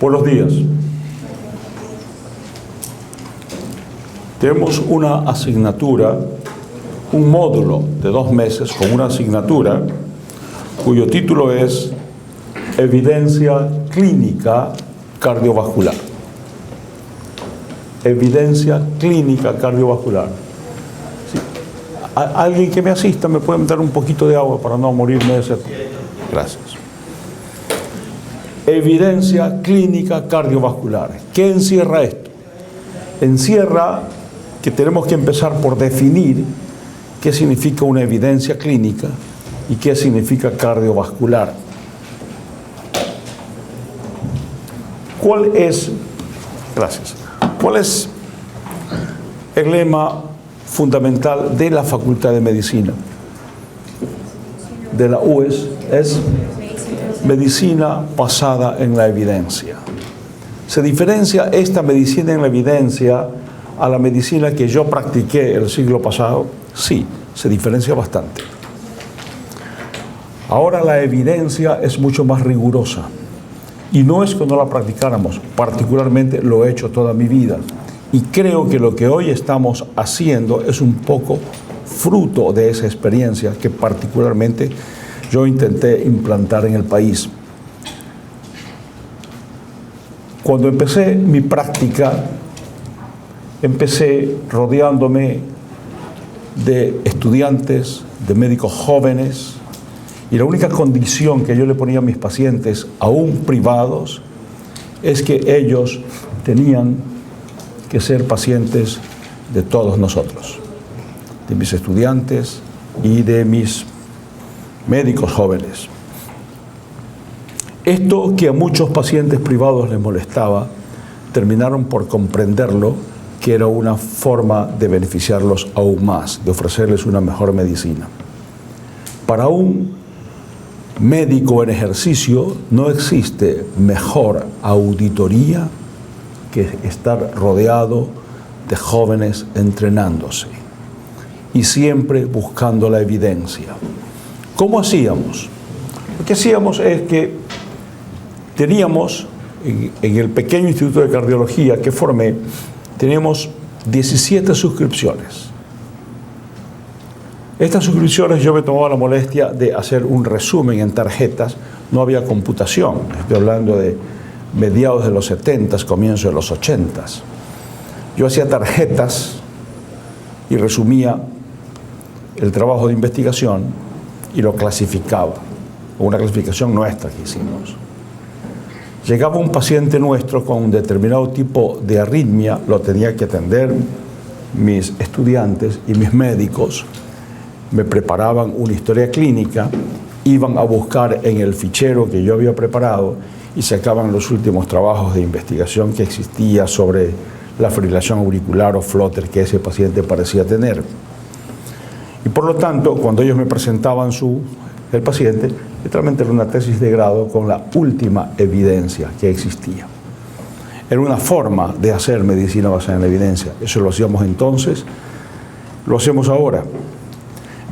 Buenos días. Tenemos una asignatura, un módulo de 2 meses con una asignatura cuyo título es Evidencia Clínica Cardiovascular. Evidencia Clínica Cardiovascular. Sí. ¿Alguien que me asista me puede dar un poquito de agua para no morirme de sed? Gracias. Evidencia Clínica Cardiovascular. ¿Qué encierra esto? Encierra que tenemos que empezar por definir qué significa una evidencia clínica y qué significa cardiovascular. ¿Cuál es el lema fundamental de la Facultad de Medicina? De la UES es medicina basada en la evidencia. ¿Se diferencia esta medicina en la evidencia a la medicina que yo practiqué el siglo pasado? Sí, se diferencia bastante. Ahora la evidencia es mucho más rigurosa. Y no es que no la practicáramos, particularmente lo he hecho toda mi vida. Y creo que lo que hoy estamos haciendo es un poco fruto de esa experiencia que particularmente yo intenté implantar en el país. Cuando empecé mi práctica, empecé rodeándome de estudiantes, de médicos jóvenes, y la única condición que yo le ponía a mis pacientes, aún privados, es que ellos tenían que ser pacientes de todos nosotros, de mis estudiantes y de mis médicos jóvenes. Esto que a muchos pacientes privados les molestaba, terminaron por comprenderlo, que era una forma de beneficiarlos aún más, de ofrecerles una mejor medicina. Para un médico en ejercicio no existe mejor auditoría que estar rodeado de jóvenes entrenándose y siempre buscando la evidencia. ¿Cómo hacíamos? Lo que hacíamos es que teníamos en el pequeño instituto de cardiología que formé, teníamos 17 suscripciones. Estas suscripciones yo me tomaba la molestia de hacer un resumen en tarjetas. No había computación, estoy hablando de mediados de los 70s, comienzos de los 80s. Yo hacía tarjetas y resumía el trabajo de investigación y lo clasificaba, una clasificación nuestra que hicimos. Llegaba un paciente nuestro con un determinado tipo de arritmia, lo tenía que atender mis estudiantes y mis médicos, me preparaban una historia clínica, iban a buscar en el fichero que yo había preparado y sacaban los últimos trabajos de investigación que existía sobre la fibrilación auricular o flutter que ese paciente parecía tener. Y por lo tanto, cuando ellos me presentaban el paciente, literalmente era una tesis de grado con la última evidencia que existía. Era una forma de hacer medicina basada en la evidencia. Eso lo hacíamos entonces, lo hacemos ahora.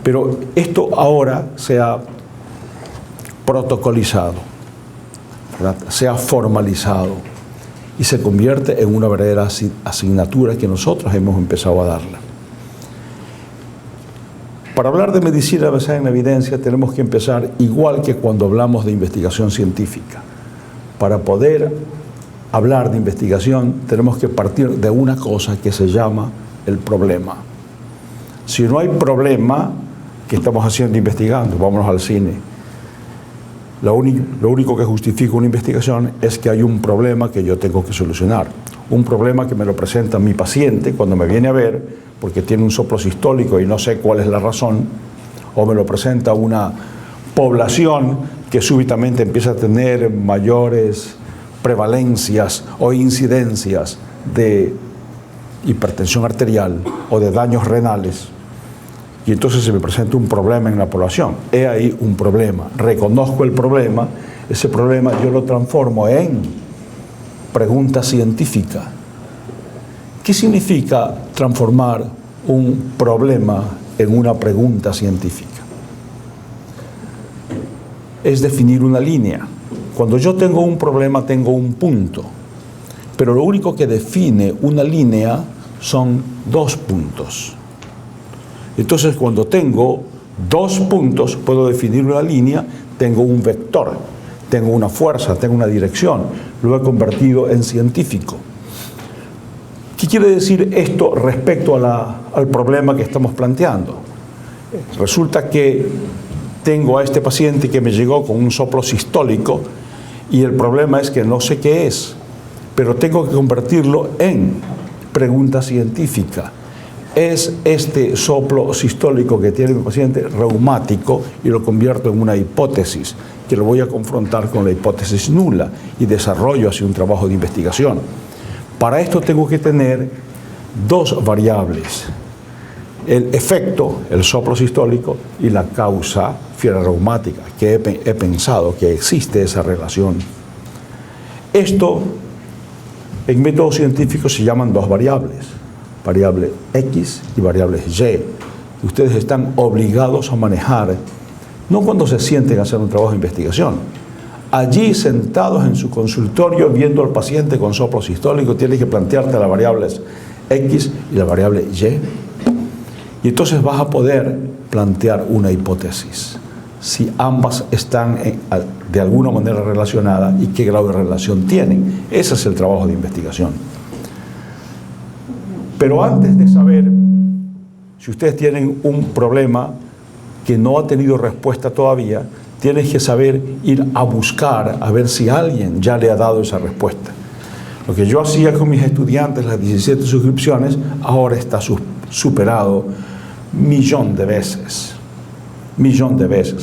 Pero esto ahora se ha protocolizado, ¿verdad? Se ha formalizado y se convierte en una verdadera asignatura que nosotros hemos empezado a darla. Para hablar de medicina basada en la evidencia tenemos que empezar igual que cuando hablamos de investigación científica. Para poder hablar de investigación tenemos que partir de una cosa que se llama el problema. Si no hay problema, ¿qué estamos haciendo investigando? Vámonos al cine. Lo único que justifica una investigación es que hay un problema que yo tengo que solucionar. Un problema que me lo presenta mi paciente cuando me viene a ver porque tiene un soplo sistólico y no sé cuál es la razón, o me lo presenta una población que súbitamente empieza a tener mayores prevalencias o incidencias de hipertensión arterial o de daños renales. Y entonces se me presenta un problema en la población. He ahí un problema. Reconozco el problema. Ese problema yo lo transformo en pregunta científica. ¿Qué significa transformar un problema en una pregunta científica? Es definir una línea. Cuando yo tengo un problema, tengo un punto. Pero lo único que define una línea son dos puntos. Entonces, cuando tengo dos puntos, puedo definir una línea, tengo un vector, tengo una fuerza, tengo una dirección. Lo he convertido en científico. ¿Qué quiere decir esto respecto al problema que estamos planteando? Resulta que tengo a este paciente que me llegó con un soplo sistólico y el problema es que no sé qué es, pero tengo que convertirlo en pregunta científica. ¿Es este soplo sistólico que tiene mi paciente reumático? Y lo convierto en una hipótesis, que lo voy a confrontar con la hipótesis nula y desarrollo hacia un trabajo de investigación. Para esto tengo que tener dos variables: el efecto, el soplo sistólico, y la causa, fiebre reumática, que he pensado que existe esa relación. Esto, en métodos científicos, se llaman dos variables: variable X y variable Y. Ustedes están obligados a manejar, no cuando se sienten a hacer un trabajo de investigación. Allí, sentados en su consultorio, viendo al paciente con soplo sistólico, tienes que plantearte las variables X y la variable Y. Y entonces vas a poder plantear una hipótesis, si ambas están de alguna manera relacionadas y qué grado de relación tienen. Ese es el trabajo de investigación. Pero antes de saber si ustedes tienen un problema que no ha tenido respuesta todavía, tienen que saber ir a buscar, a ver si alguien ya le ha dado esa respuesta. Lo que yo hacía con mis estudiantes, las 17 suscripciones, ahora está superado millón de veces.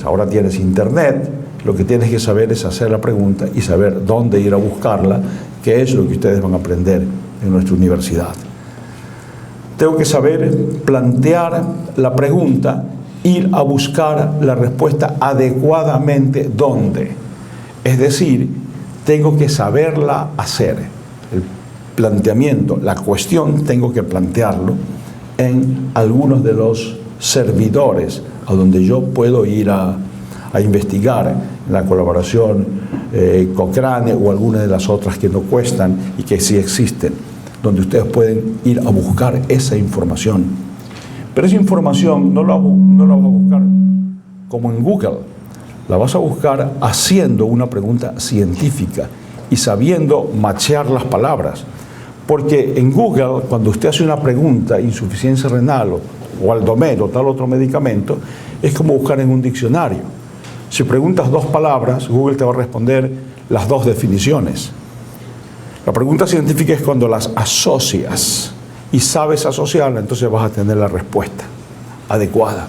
Ahora tienes internet, lo que tienes que saber es hacer la pregunta y saber dónde ir a buscarla, que es lo que ustedes van a aprender en nuestra universidad. Tengo que saber plantear la pregunta, ir a buscar la respuesta adecuadamente dónde. Es decir, tengo que saberla hacer. El planteamiento, la cuestión, tengo que plantearlo en algunos de los servidores a donde yo puedo ir a investigar, en la colaboración Cochrane o alguna de las otras que no cuestan y que sí existen, donde ustedes pueden ir a buscar esa información. Pero esa información no la vas a buscar como en Google, la vas a buscar haciendo una pregunta científica y sabiendo machear las palabras. Porque en Google, cuando usted hace una pregunta, insuficiencia renal o Aldomet o tal otro medicamento, es como buscar en un diccionario. Si preguntas dos palabras, Google te va a responder las dos definiciones. La pregunta científica es cuando las asocias y sabes asociarla, entonces vas a tener la respuesta adecuada.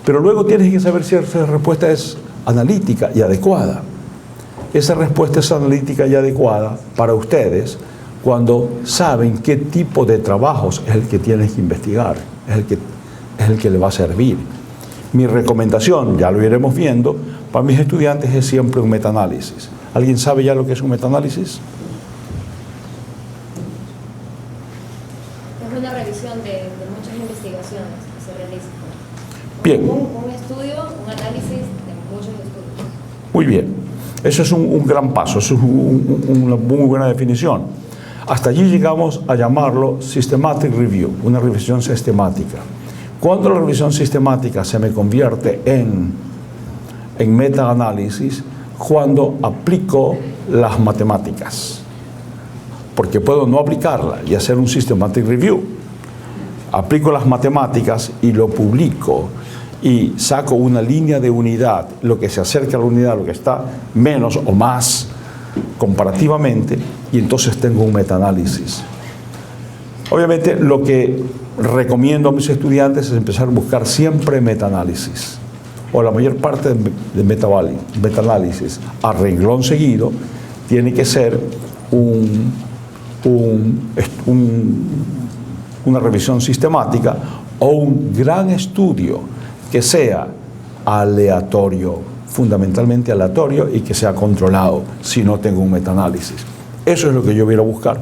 Pero luego tienes que saber si esa respuesta es analítica y adecuada. Esa respuesta es analítica y adecuada para ustedes cuando saben qué tipo de trabajos es el que tienes que investigar, es el que le va a servir. Mi recomendación, ya lo iremos viendo, para mis estudiantes es siempre un metaanálisis. ¿Alguien sabe ya lo que es un metaanálisis? Es una revisión de muchas investigaciones que se realizan. Bien. Un estudio, un análisis de muchos estudios. Muy bien. Eso es un gran paso, eso es una muy buena definición. Hasta allí llegamos a llamarlo Systematic Review, una revisión sistemática. Cuando la revisión sistemática se me convierte en metaanálisis, cuando aplico las matemáticas. Porque puedo no aplicarla y hacer un Systematic Review. Aplico las matemáticas y lo publico y saco una línea de unidad, lo que se acerca a la unidad, lo que está menos o más comparativamente, y entonces tengo un metaanálisis. Obviamente lo que recomiendo a mis estudiantes es empezar a buscar siempre metaanálisis, o la mayor parte de metaanálisis a renglón seguido tiene que ser una revisión sistemática o un gran estudio que sea aleatorio, fundamentalmente aleatorio, y que sea controlado si no tengo un metaanálisis. Eso es lo que yo voy a buscar.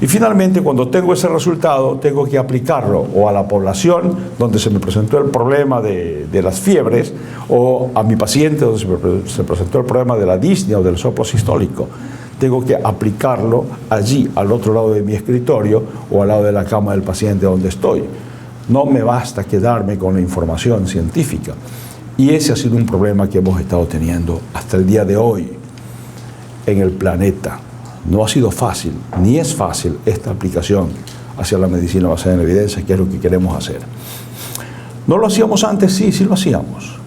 Y finalmente, cuando tengo ese resultado, tengo que aplicarlo o a la población donde se me presentó el problema de las fiebres, o a mi paciente donde se presentó el problema de la disnea o del soplo sistólico. Tengo que aplicarlo allí, al otro lado de mi escritorio o al lado de la cama del paciente donde estoy. No me basta quedarme con la información científica. Y ese ha sido un problema que hemos estado teniendo hasta el día de hoy en el planeta. No ha sido fácil, ni es fácil esta aplicación hacia la medicina basada en evidencia, que es lo que queremos hacer. ¿No lo hacíamos antes? Sí, sí lo hacíamos.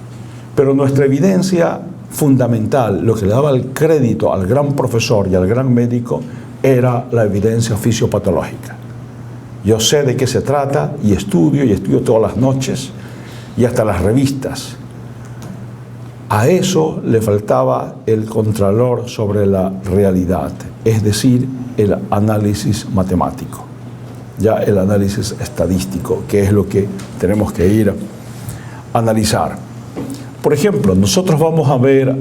Pero nuestra evidencia fundamental, lo que le daba el crédito al gran profesor y al gran médico, era la evidencia fisiopatológica. Yo sé de qué se trata y estudio todas las noches y hasta las revistas. A eso le faltaba el contralor sobre la realidad, es decir, el análisis matemático, ya el análisis estadístico, que es lo que tenemos que ir a analizar. Por ejemplo, nosotros vamos a ver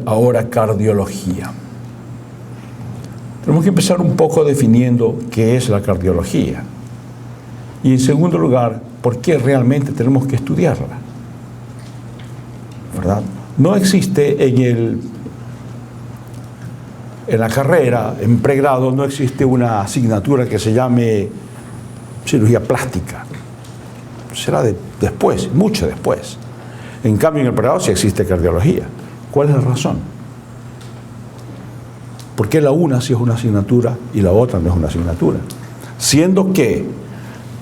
ahora cardiología. Tenemos que empezar un poco definiendo qué es la cardiología. Y en segundo lugar, ¿por qué realmente tenemos que estudiarla? ¿Verdad? No existe en la carrera, en pregrado, no existe una asignatura que se llame cirugía plástica. Será después, mucho después. En cambio, en el pregrado sí existe cardiología. ¿Cuál es la razón? ¿Por qué la una sí es una asignatura y la otra no es una asignatura? Siendo que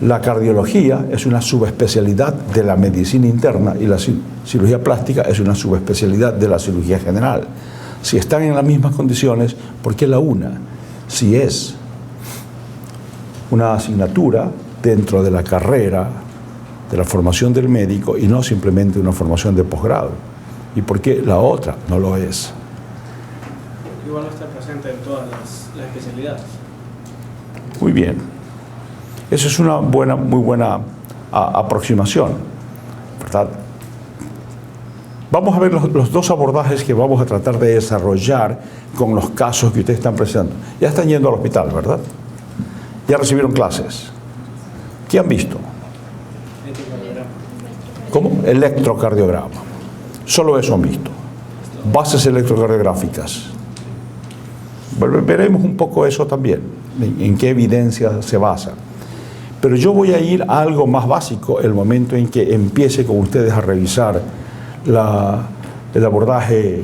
la cardiología es una subespecialidad de la medicina interna y la cirugía plástica es una subespecialidad de la cirugía general. Si están en las mismas condiciones, ¿por qué la una? Si es una asignatura dentro de la carrera, de la formación del médico y no simplemente una formación de posgrado. ¿Y por qué la otra no lo es? Igual no está presente en todas las especialidades. Muy bien. Esa es una muy buena aproximación, ¿verdad? Vamos a ver los dos abordajes que vamos a tratar de desarrollar con los casos que ustedes están presentando. Ya están yendo al hospital, ¿verdad? Ya recibieron clases. ¿Qué han visto? ¿Cómo? Electrocardiograma. Solo eso han visto. Bases electrocardiográficas. Veremos un poco eso también, en qué evidencia se basa. Pero yo voy a ir a algo más básico el momento en que empiece con ustedes a revisar el abordaje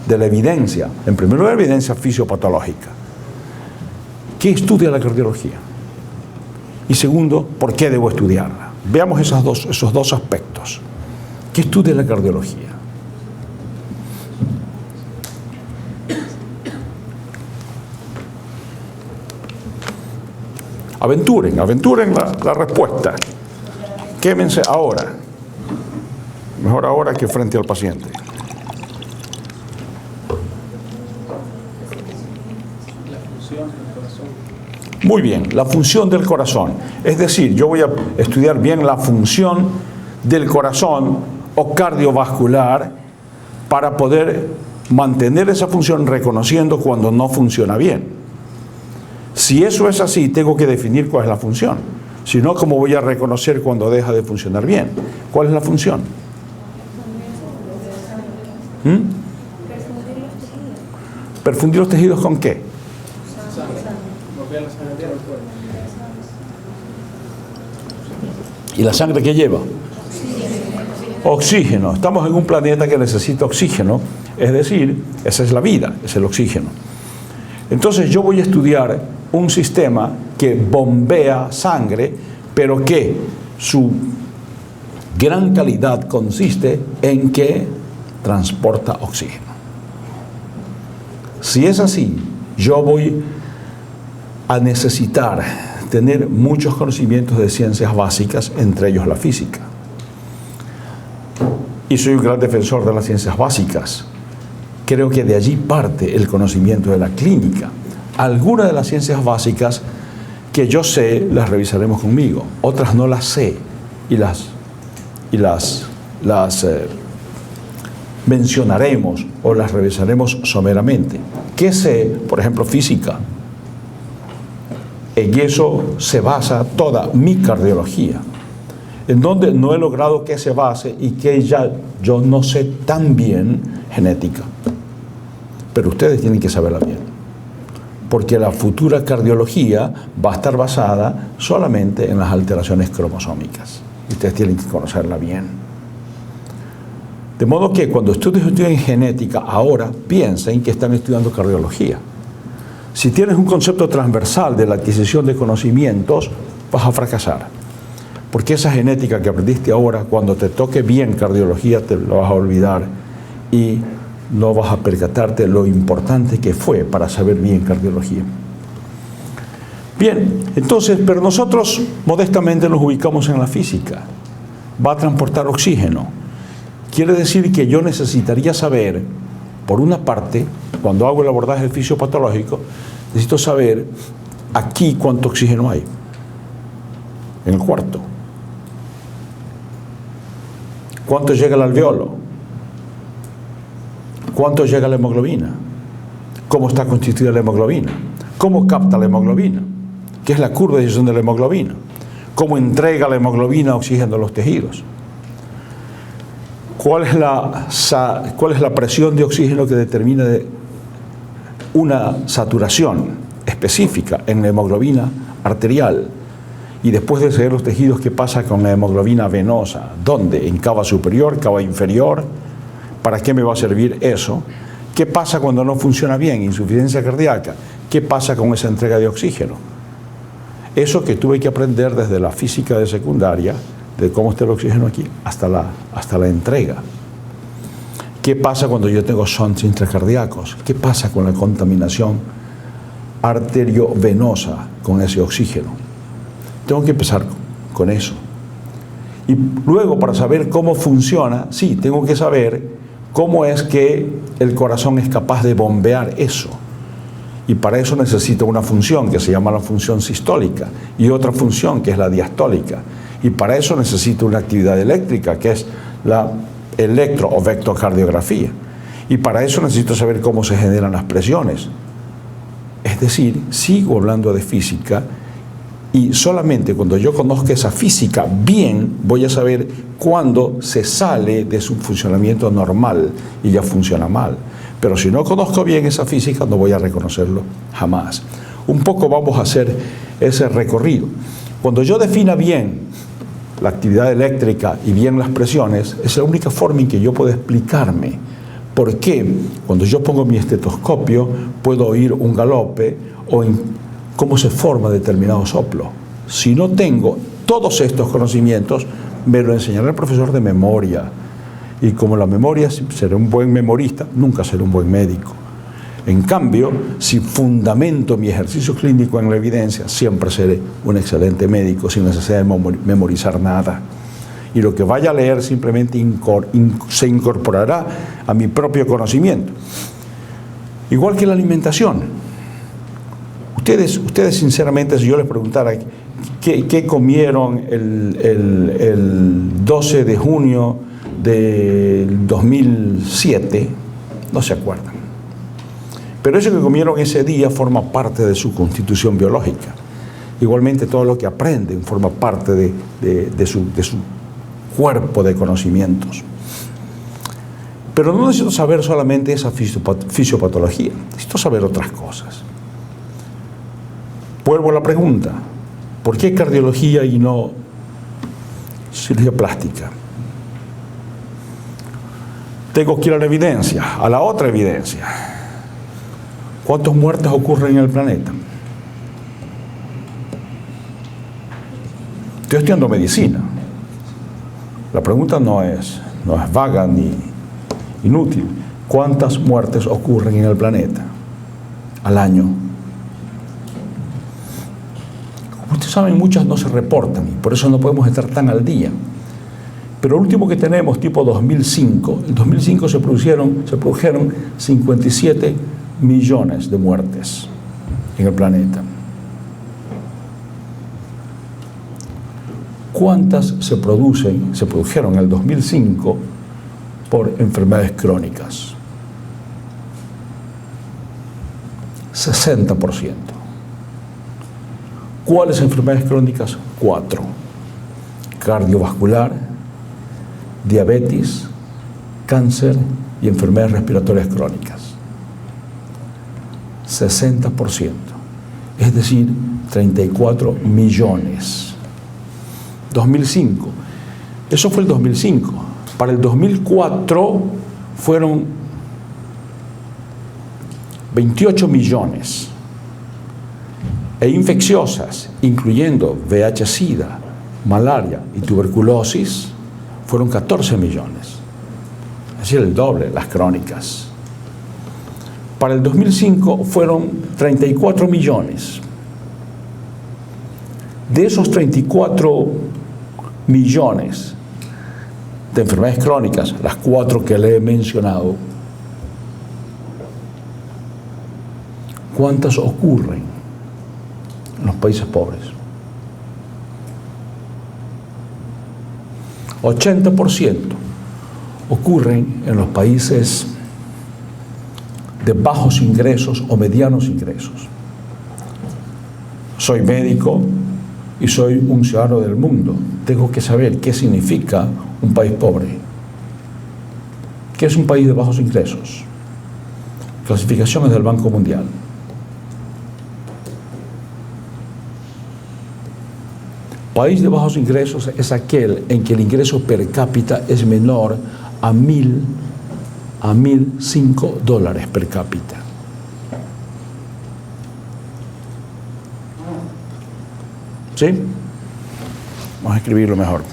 de la evidencia. En primer lugar, evidencia fisiopatológica. ¿Qué estudia la cardiología? Y segundo, ¿por qué debo estudiarla? Veamos esos dos aspectos. ¿Qué estudia la cardiología? Aventuren la respuesta. Quémense ahora. Mejor ahora que frente al paciente. La función del corazón. Muy bien, la función del corazón. Es decir, yo voy a estudiar bien la función del corazón o cardiovascular para poder mantener esa función reconociendo cuando no funciona bien. Si eso es así, tengo que definir cuál es la función. Si no, ¿cómo voy a reconocer cuando deja de funcionar bien? ¿Cuál es la función? ¿Perfundir los tejidos con qué? ¿Y la sangre qué lleva? Oxígeno. Estamos en un planeta que necesita oxígeno. Es decir, esa es la vida, es el oxígeno. Entonces yo voy a estudiar un sistema que bombea sangre, pero que su gran calidad consiste en que transporta oxígeno. Si es así, yo voy a necesitar tener muchos conocimientos de ciencias básicas, entre ellos la física. Y soy un gran defensor de las ciencias básicas. Creo que de allí parte el conocimiento de la clínica. Algunas de las ciencias básicas que yo sé las revisaremos conmigo, otras no las sé y las mencionaremos o las revisaremos someramente. ¿Qué sé? Por ejemplo, física. En eso se basa toda mi cardiología, en donde no he logrado que se base y que ya yo no sé tan bien genética. Pero ustedes tienen que saberla bien, porque la futura cardiología va a estar basada solamente en las alteraciones cromosómicas. Ustedes tienen que conocerla bien. De modo que cuando ustedes estudian genética, ahora piensen que están estudiando cardiología. Si tienes un concepto transversal de la adquisición de conocimientos, vas a fracasar. Porque esa genética que aprendiste ahora, cuando te toque bien cardiología, te lo vas a olvidar y no vas a percatarte lo importante que fue para saber bien cardiología. Bien, entonces, pero nosotros modestamente nos ubicamos en la física. Va a transportar oxígeno. Quiere decir que yo necesitaría saber, por una parte, cuando hago el abordaje fisiopatológico, necesito saber aquí cuánto oxígeno hay en el cuarto. ¿Cuánto llega al alveolo? ¿Cuánto llega la hemoglobina? ¿Cómo está constituida la hemoglobina? ¿Cómo capta la hemoglobina? ¿Qué es la curva de digestión de la hemoglobina? ¿Cómo entrega la hemoglobina oxígeno a los tejidos? ¿Cuál es la presión de oxígeno que determina una saturación específica en la hemoglobina arterial? Y después de seguir los tejidos, ¿qué pasa con la hemoglobina venosa? ¿Dónde? ¿En cava superior, cava inferior? ¿Para qué me va a servir eso? ¿Qué pasa cuando no funciona bien? Insuficiencia cardíaca. ¿Qué pasa con esa entrega de oxígeno? Eso que tuve que aprender desde la física de secundaria, de cómo está el oxígeno aquí, hasta la entrega. ¿Qué pasa cuando yo tengo shunts intracardíacos? ¿Qué pasa con la contaminación arteriovenosa con ese oxígeno? Tengo que empezar con eso. Y luego, para saber cómo funciona, sí, tengo que saber cómo es que el corazón es capaz de bombear eso. Y para eso necesito una función que se llama la función sistólica y otra función que es la diastólica. Y para eso necesito una actividad eléctrica que es la electro o vectocardiografía. Y para eso necesito saber cómo se generan las presiones. Es decir, sigo hablando de física y solamente cuando yo conozca esa física bien voy a saber cuándo se sale de su funcionamiento normal y ya funciona mal. Pero si no conozco bien esa física no voy a reconocerlo jamás. Un poco vamos a hacer ese recorrido. Cuando yo defina bien la actividad eléctrica y bien las presiones, es la única forma en que yo puedo explicarme por qué cuando yo pongo mi estetoscopio puedo oír un galope o en cómo se forma determinado soplo. Si no tengo todos estos conocimientos, me lo enseñará el profesor de memoria. Y como la memoria, si seré un buen memorista, nunca seré un buen médico. En cambio, si fundamento mi ejercicio clínico en la evidencia, siempre seré un excelente médico sin necesidad de memorizar nada. Y lo que vaya a leer simplemente se incorporará a mi propio conocimiento. Igual que la alimentación. Ustedes sinceramente, si yo les preguntara qué comieron el 12 de junio del 2007, no se acuerdan. Pero eso que comieron ese día forma parte de su constitución biológica. Igualmente todo lo que aprenden forma parte de su cuerpo de conocimientos. Pero no necesito saber solamente esa fisiopatología, necesito saber otras cosas. Vuelvo a la pregunta, ¿por qué cardiología y no cirugía plástica? Tengo que ir a la evidencia, a la otra evidencia. ¿Cuántas muertes ocurren en el planeta? Estoy estudiando medicina. La pregunta no es vaga ni inútil. ¿Cuántas muertes ocurren en el planeta al año? Como ustedes saben, muchas no se reportan y por eso no podemos estar tan al día. Pero el último que tenemos, tipo 2005, en 2005 se produjeron 57 millones de muertes en el planeta. ¿Cuántas se produjeron en el 2005 por enfermedades crónicas. 60%. ¿Cuáles enfermedades crónicas? 4. Cardiovascular, diabetes, cáncer y enfermedades respiratorias crónicas. 60%. Es decir, 34 millones. 2005. Eso fue el 2005. Para el 2004 fueron 28 millones. E infecciosas, incluyendo VIH-Sida, malaria y tuberculosis, fueron 14 millones. Es decir, el doble, las crónicas. Para el 2005 fueron 34 millones. De esos 34 millones de enfermedades crónicas, las 4 que le he mencionado, ¿cuántas ocurren en los países pobres? 80% ocurren en los países de bajos ingresos o medianos ingresos. Soy médico y soy un ciudadano del mundo. Tengo que saber qué significa un país pobre. ¿Qué es un país de bajos ingresos? Clasificaciones del Banco Mundial. País de bajos ingresos es aquel en que el ingreso per cápita es menor a 1.005 dólares per cápita. ¿Sí? Vamos a escribirlo mejor.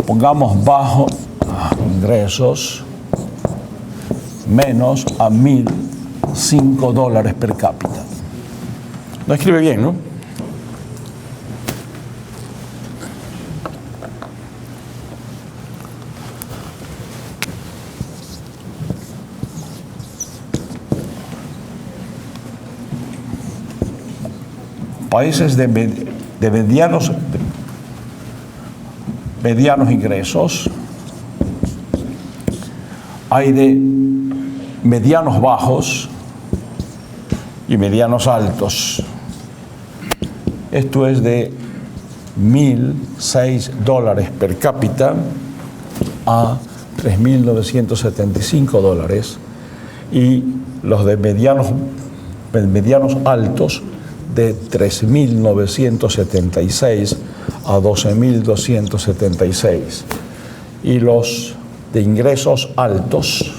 Pongamos bajos ingresos menos a 1.005 dólares per cápita. No escribe bien, ¿no? Países de medianos ingresos, hay de medianos bajos y medianos altos. Esto es de 1.006 dólares per cápita a 3.975 dólares, y los de medianos altos de 3.976 a 12.276, y los de ingresos altos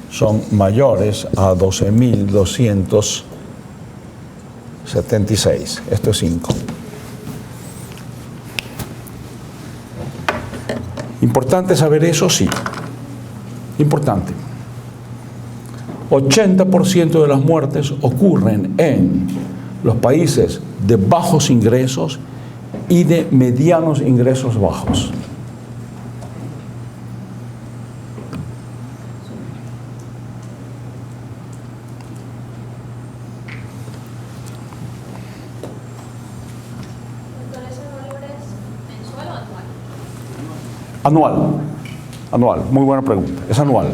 son mayores a 12.276. Esto es 5. ¿Importante saber eso? Sí. Importante. 80% de las muertes ocurren en los países de bajos ingresos y de medianos ingresos bajos. Entonces, ¿ese valor es mensual o anual? Anual, muy buena pregunta. Es anual.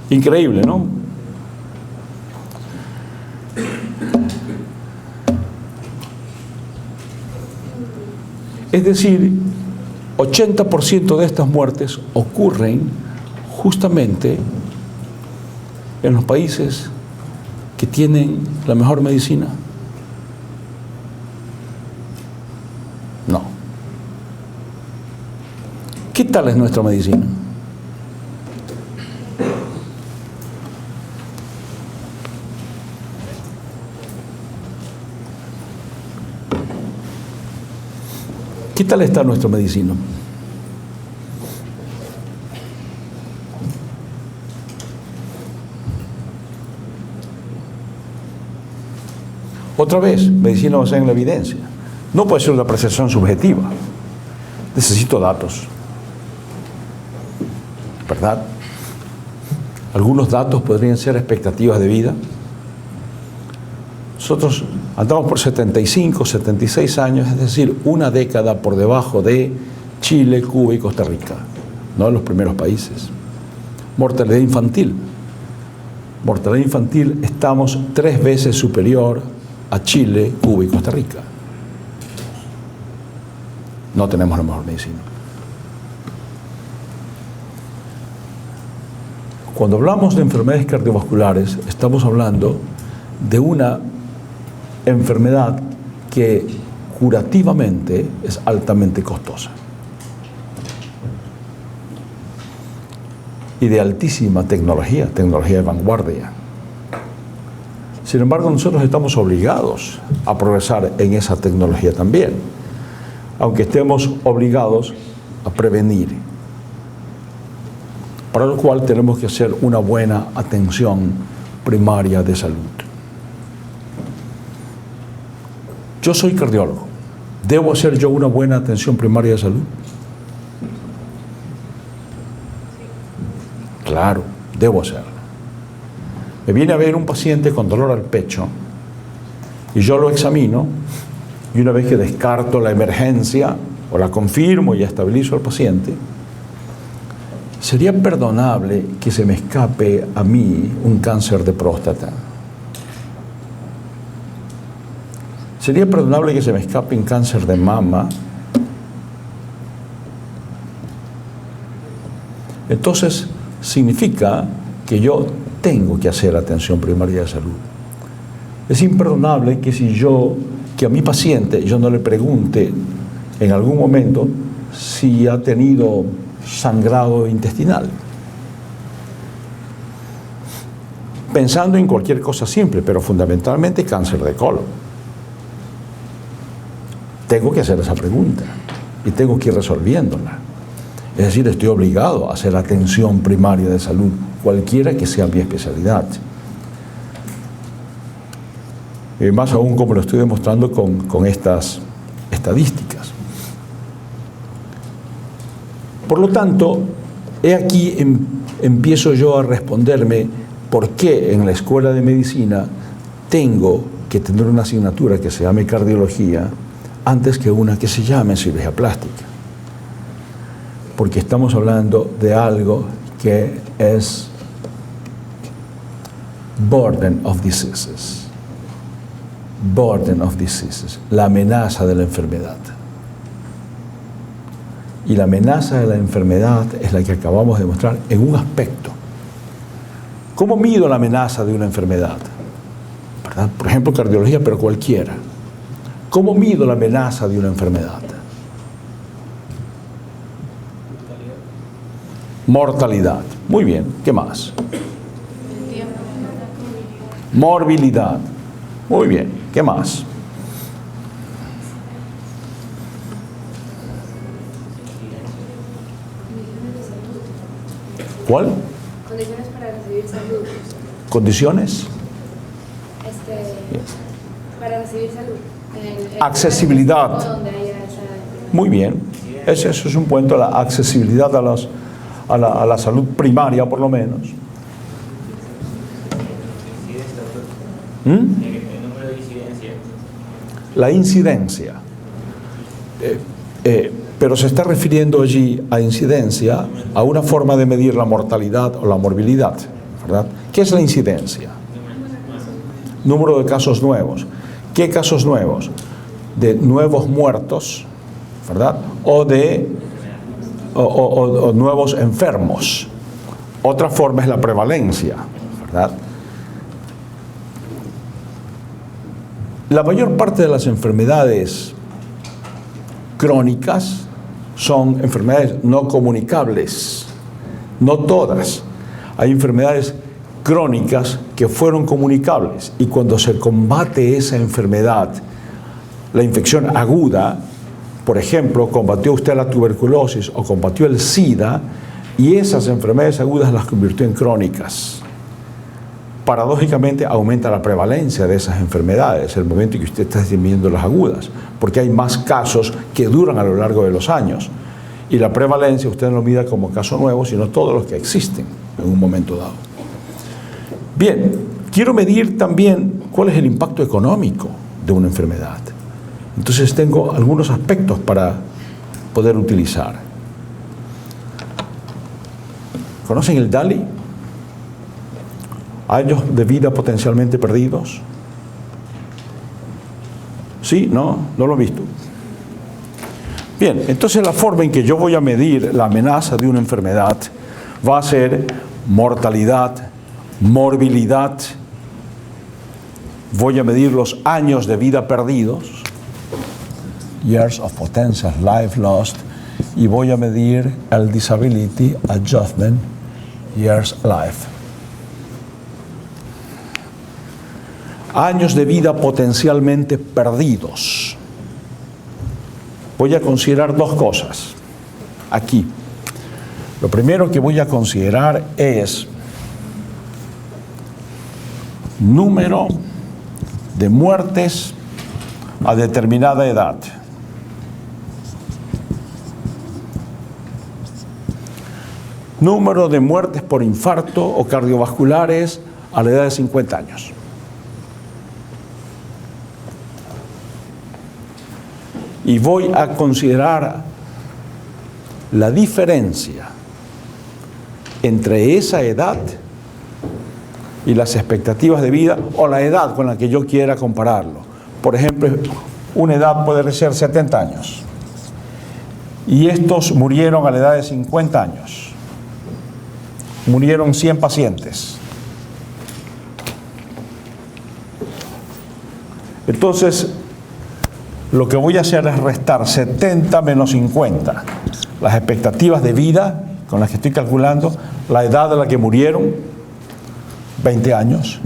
Increíble, ¿no? Es decir, 80% de estas muertes ocurren justamente en los países que tienen la mejor medicina. No. ¿Qué tal es nuestra medicina? ¿Qué tal está nuestra medicina? Otra vez, medicina basada en la evidencia. No puede ser una apreciación subjetiva. Necesito datos. ¿Verdad? Algunos datos podrían ser expectativas de vida. Nosotros Andamos por 75, 76 años, es decir, una década por debajo de Chile, Cuba y Costa Rica, no en los primeros países. Mortalidad infantil. Mortalidad infantil estamos 3 veces superior a Chile, Cuba y Costa Rica. No tenemos la mejor medicina. Cuando hablamos de enfermedades cardiovasculares, estamos hablando de una enfermedad que curativamente es altamente costosa y de altísima tecnología de vanguardia. Sin embargo, nosotros estamos obligados a progresar en esa tecnología también, aunque estemos obligados a prevenir, para lo cual tenemos que hacer una buena atención primaria de salud. Yo soy cardiólogo. ¿Debo hacer yo una buena atención primaria de salud? Claro, debo hacerla. Me viene a ver un paciente con dolor al pecho y yo lo examino, y una vez que descarto la emergencia o la confirmo y estabilizo al paciente, ¿sería perdonable que se me escape a mí un cáncer de próstata? ¿Sería perdonable que se me escape un cáncer de mama? Entonces, significa que yo tengo que hacer atención primaria de salud. Es imperdonable que a mi paciente yo no le pregunte en algún momento si ha tenido sangrado intestinal. Pensando en cualquier cosa simple, pero fundamentalmente cáncer de colon. Tengo que hacer esa pregunta y tengo que ir resolviéndola. Es decir, estoy obligado a hacer atención primaria de salud, cualquiera que sea mi especialidad. Y más aún como lo estoy demostrando con estas estadísticas. Por lo tanto, he aquí empiezo yo a responderme por qué en la escuela de medicina tengo que tener una asignatura que se llame cardiología antes que una que se llame cirugía plástica. Porque estamos hablando de algo que es burden of diseases. Burden of diseases, la amenaza de la enfermedad. Y la amenaza de la enfermedad es la que acabamos de mostrar en un aspecto. ¿Cómo mido la amenaza de una enfermedad? ¿Verdad? Por ejemplo, cardiología, pero cualquiera. ¿Cómo mido la amenaza de una enfermedad? Mortalidad. Muy bien. ¿Qué más? Morbilidad. Muy bien. ¿Qué más? ¿Cuál? Condiciones para recibir salud. ¿Condiciones? Para recibir salud. Accesibilidad. Donde haya esa... Muy bien. Eso es un punto, la accesibilidad a la salud primaria, por lo menos. La incidencia. Pero se está refiriendo allí a incidencia, a una forma de medir la mortalidad o la morbilidad, ¿verdad? ¿Qué es la incidencia? Número de casos nuevos. ¿Qué casos nuevos? De nuevos muertos, ¿verdad? O nuevos enfermos. Otra forma es la prevalencia, ¿verdad? La mayor parte de las enfermedades crónicas son enfermedades no comunicables. No todas. Hay enfermedades crónicas que fueron comunicables y cuando se combate esa enfermedad, la infección aguda, por ejemplo, combatió usted la tuberculosis o combatió el SIDA y esas enfermedades agudas las convirtió en crónicas. Paradójicamente aumenta la prevalencia de esas enfermedades el momento en que usted está disminuyendo las agudas, porque hay más casos que duran a lo largo de los años. Y la prevalencia usted no lo mida como caso nuevo, sino todos los que existen en un momento dado. Bien, quiero medir también cuál es el impacto económico de una enfermedad. Entonces tengo algunos aspectos para poder utilizar. ¿Conocen el DALI? Años de vida potencialmente perdidos. ¿Sí? ¿No? ¿No lo han visto? Bien, entonces la forma en que yo voy a medir la amenaza de una enfermedad va a ser mortalidad, morbilidad. Voy a medir los años de vida perdidos, years of potential life lost, y voy a medir el disability adjustment, years life. Años de vida potencialmente perdidos. Voy a considerar dos cosas aquí. Lo primero que voy a considerar es número de muertes a determinada edad. Número de muertes por infarto o cardiovasculares a la edad de 50 años. Y voy a considerar la diferencia entre esa edad y las expectativas de vida o la edad con la que yo quiera compararlo. Por ejemplo, una edad puede ser 70 años y estos murieron a la edad de 50 años. Murieron 100 pacientes. Entonces, lo que voy a hacer es restar 70 menos 50. Las expectativas de vida con las que estoy calculando, la edad a la que murieron, 20 años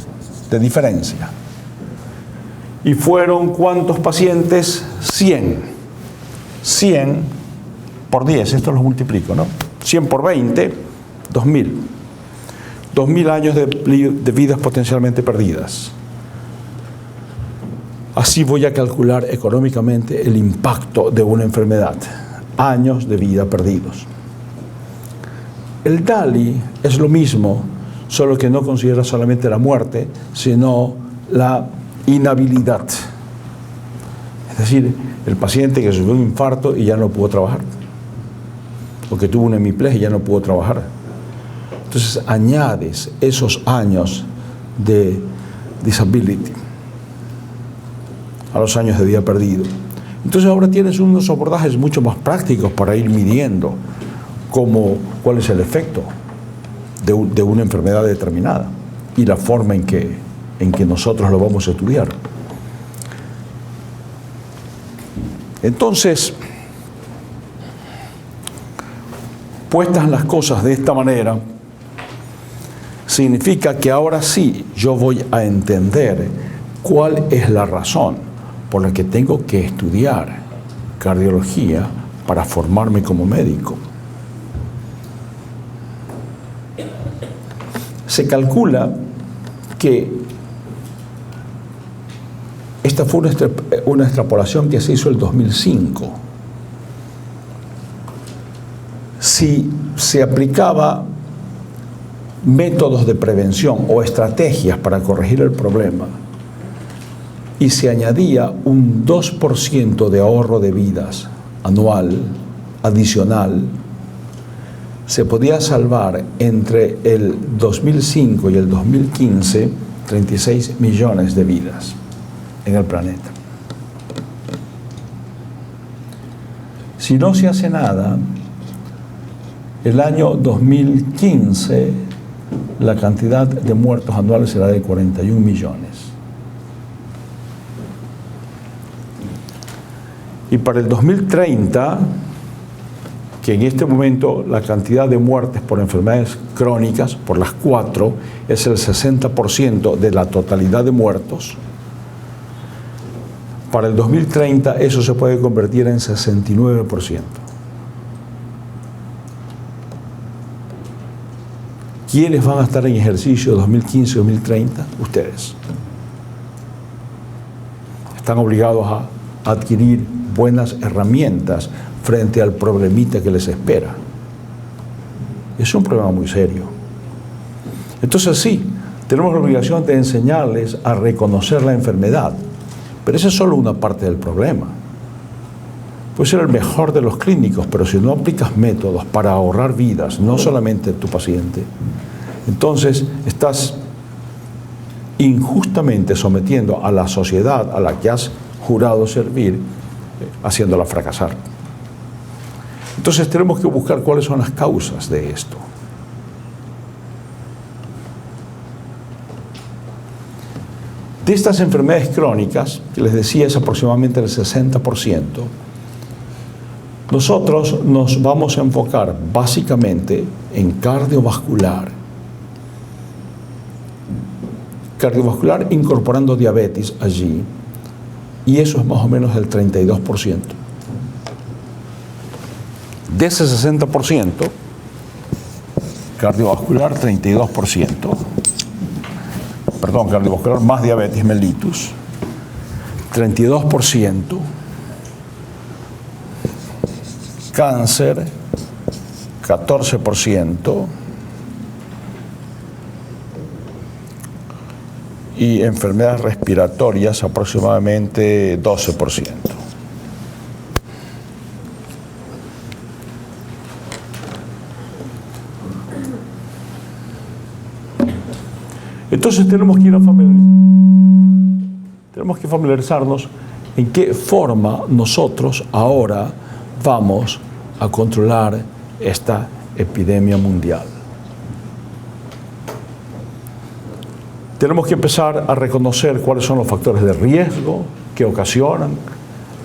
de diferencia. ¿Y fueron cuántos pacientes? 100. 100 por 10, esto lo multiplico, ¿no? 100 por 20, 2000. 2000 años de vidas potencialmente perdidas. Así voy a calcular económicamente el impacto de una enfermedad. Años de vida perdidos. El DALI es lo mismo, solo que no considera solamente la muerte, sino la inhabilidad. Es decir, el paciente que sufrió un infarto y ya no pudo trabajar, o que tuvo una hemiplegia y ya no pudo trabajar. Entonces añades esos años de disability a los años de vida perdido. Entonces ahora tienes unos abordajes mucho más prácticos para ir midiendo cuál es el efecto de una enfermedad determinada y la forma en que nosotros lo vamos a estudiar. Entonces, puestas las cosas de esta manera, significa que ahora sí yo voy a entender cuál es la razón por la que tengo que estudiar cardiología para formarme como médico. Se calcula que esta fue una extrapolación que se hizo en el 2005. Si se aplicaba métodos de prevención o estrategias para corregir el problema y se añadía un 2% de ahorro de vidas anual adicional, se podía salvar entre el 2005 y el 2015 36 millones de vidas en el planeta. Si no se hace nada, el año 2015 la cantidad de muertos anuales será de 41 millones. Y para el 2030, que en este momento la cantidad de muertes por enfermedades crónicas, por las 4, es el 60% de la totalidad de muertos, para el 2030 eso se puede convertir en 69%. ¿Quiénes van a estar en ejercicio 2015-2030? Ustedes. Están obligados a adquirir buenas herramientas frente al problemita que les espera. Es un problema muy serio. Entonces sí, tenemos la obligación de enseñarles a reconocer la enfermedad, Pero esa es solo una parte del problema. Puedes ser el mejor de los clínicos, pero si no aplicas métodos para ahorrar vidas, no solamente de tu paciente, entonces estás injustamente sometiendo a la sociedad a la que has jurado servir, haciéndola fracasar. Entonces tenemos que buscar cuáles son las causas de esto. De estas enfermedades crónicas, que les decía es aproximadamente el 60%, nosotros nos vamos a enfocar básicamente en cardiovascular. Cardiovascular incorporando diabetes allí, y eso es más o menos el 32%. De ese 60%, cardiovascular 32%, perdón, cardiovascular más diabetes mellitus, 32%, cáncer, 14%, y enfermedades respiratorias aproximadamente 12%. Entonces tenemos que familiarizarnos en qué forma nosotros ahora vamos a controlar esta epidemia mundial. Tenemos que empezar a reconocer cuáles son los factores de riesgo que ocasionan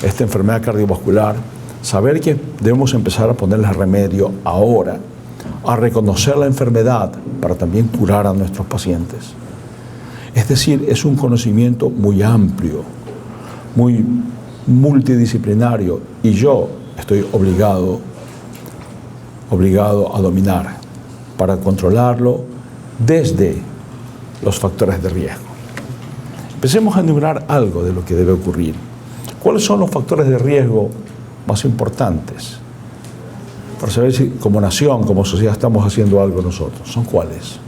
esta enfermedad cardiovascular, saber que debemos empezar a ponerle remedio ahora, a reconocer la enfermedad para también curar a nuestros pacientes. Es decir, es un conocimiento muy amplio, muy multidisciplinario, y yo estoy obligado a dominar para controlarlo desde los factores de riesgo. Empecemos a enumerar algo de lo que debe ocurrir. ¿Cuáles son los factores de riesgo más importantes? Para saber si como nación, como sociedad estamos haciendo algo nosotros. ¿Son cuáles?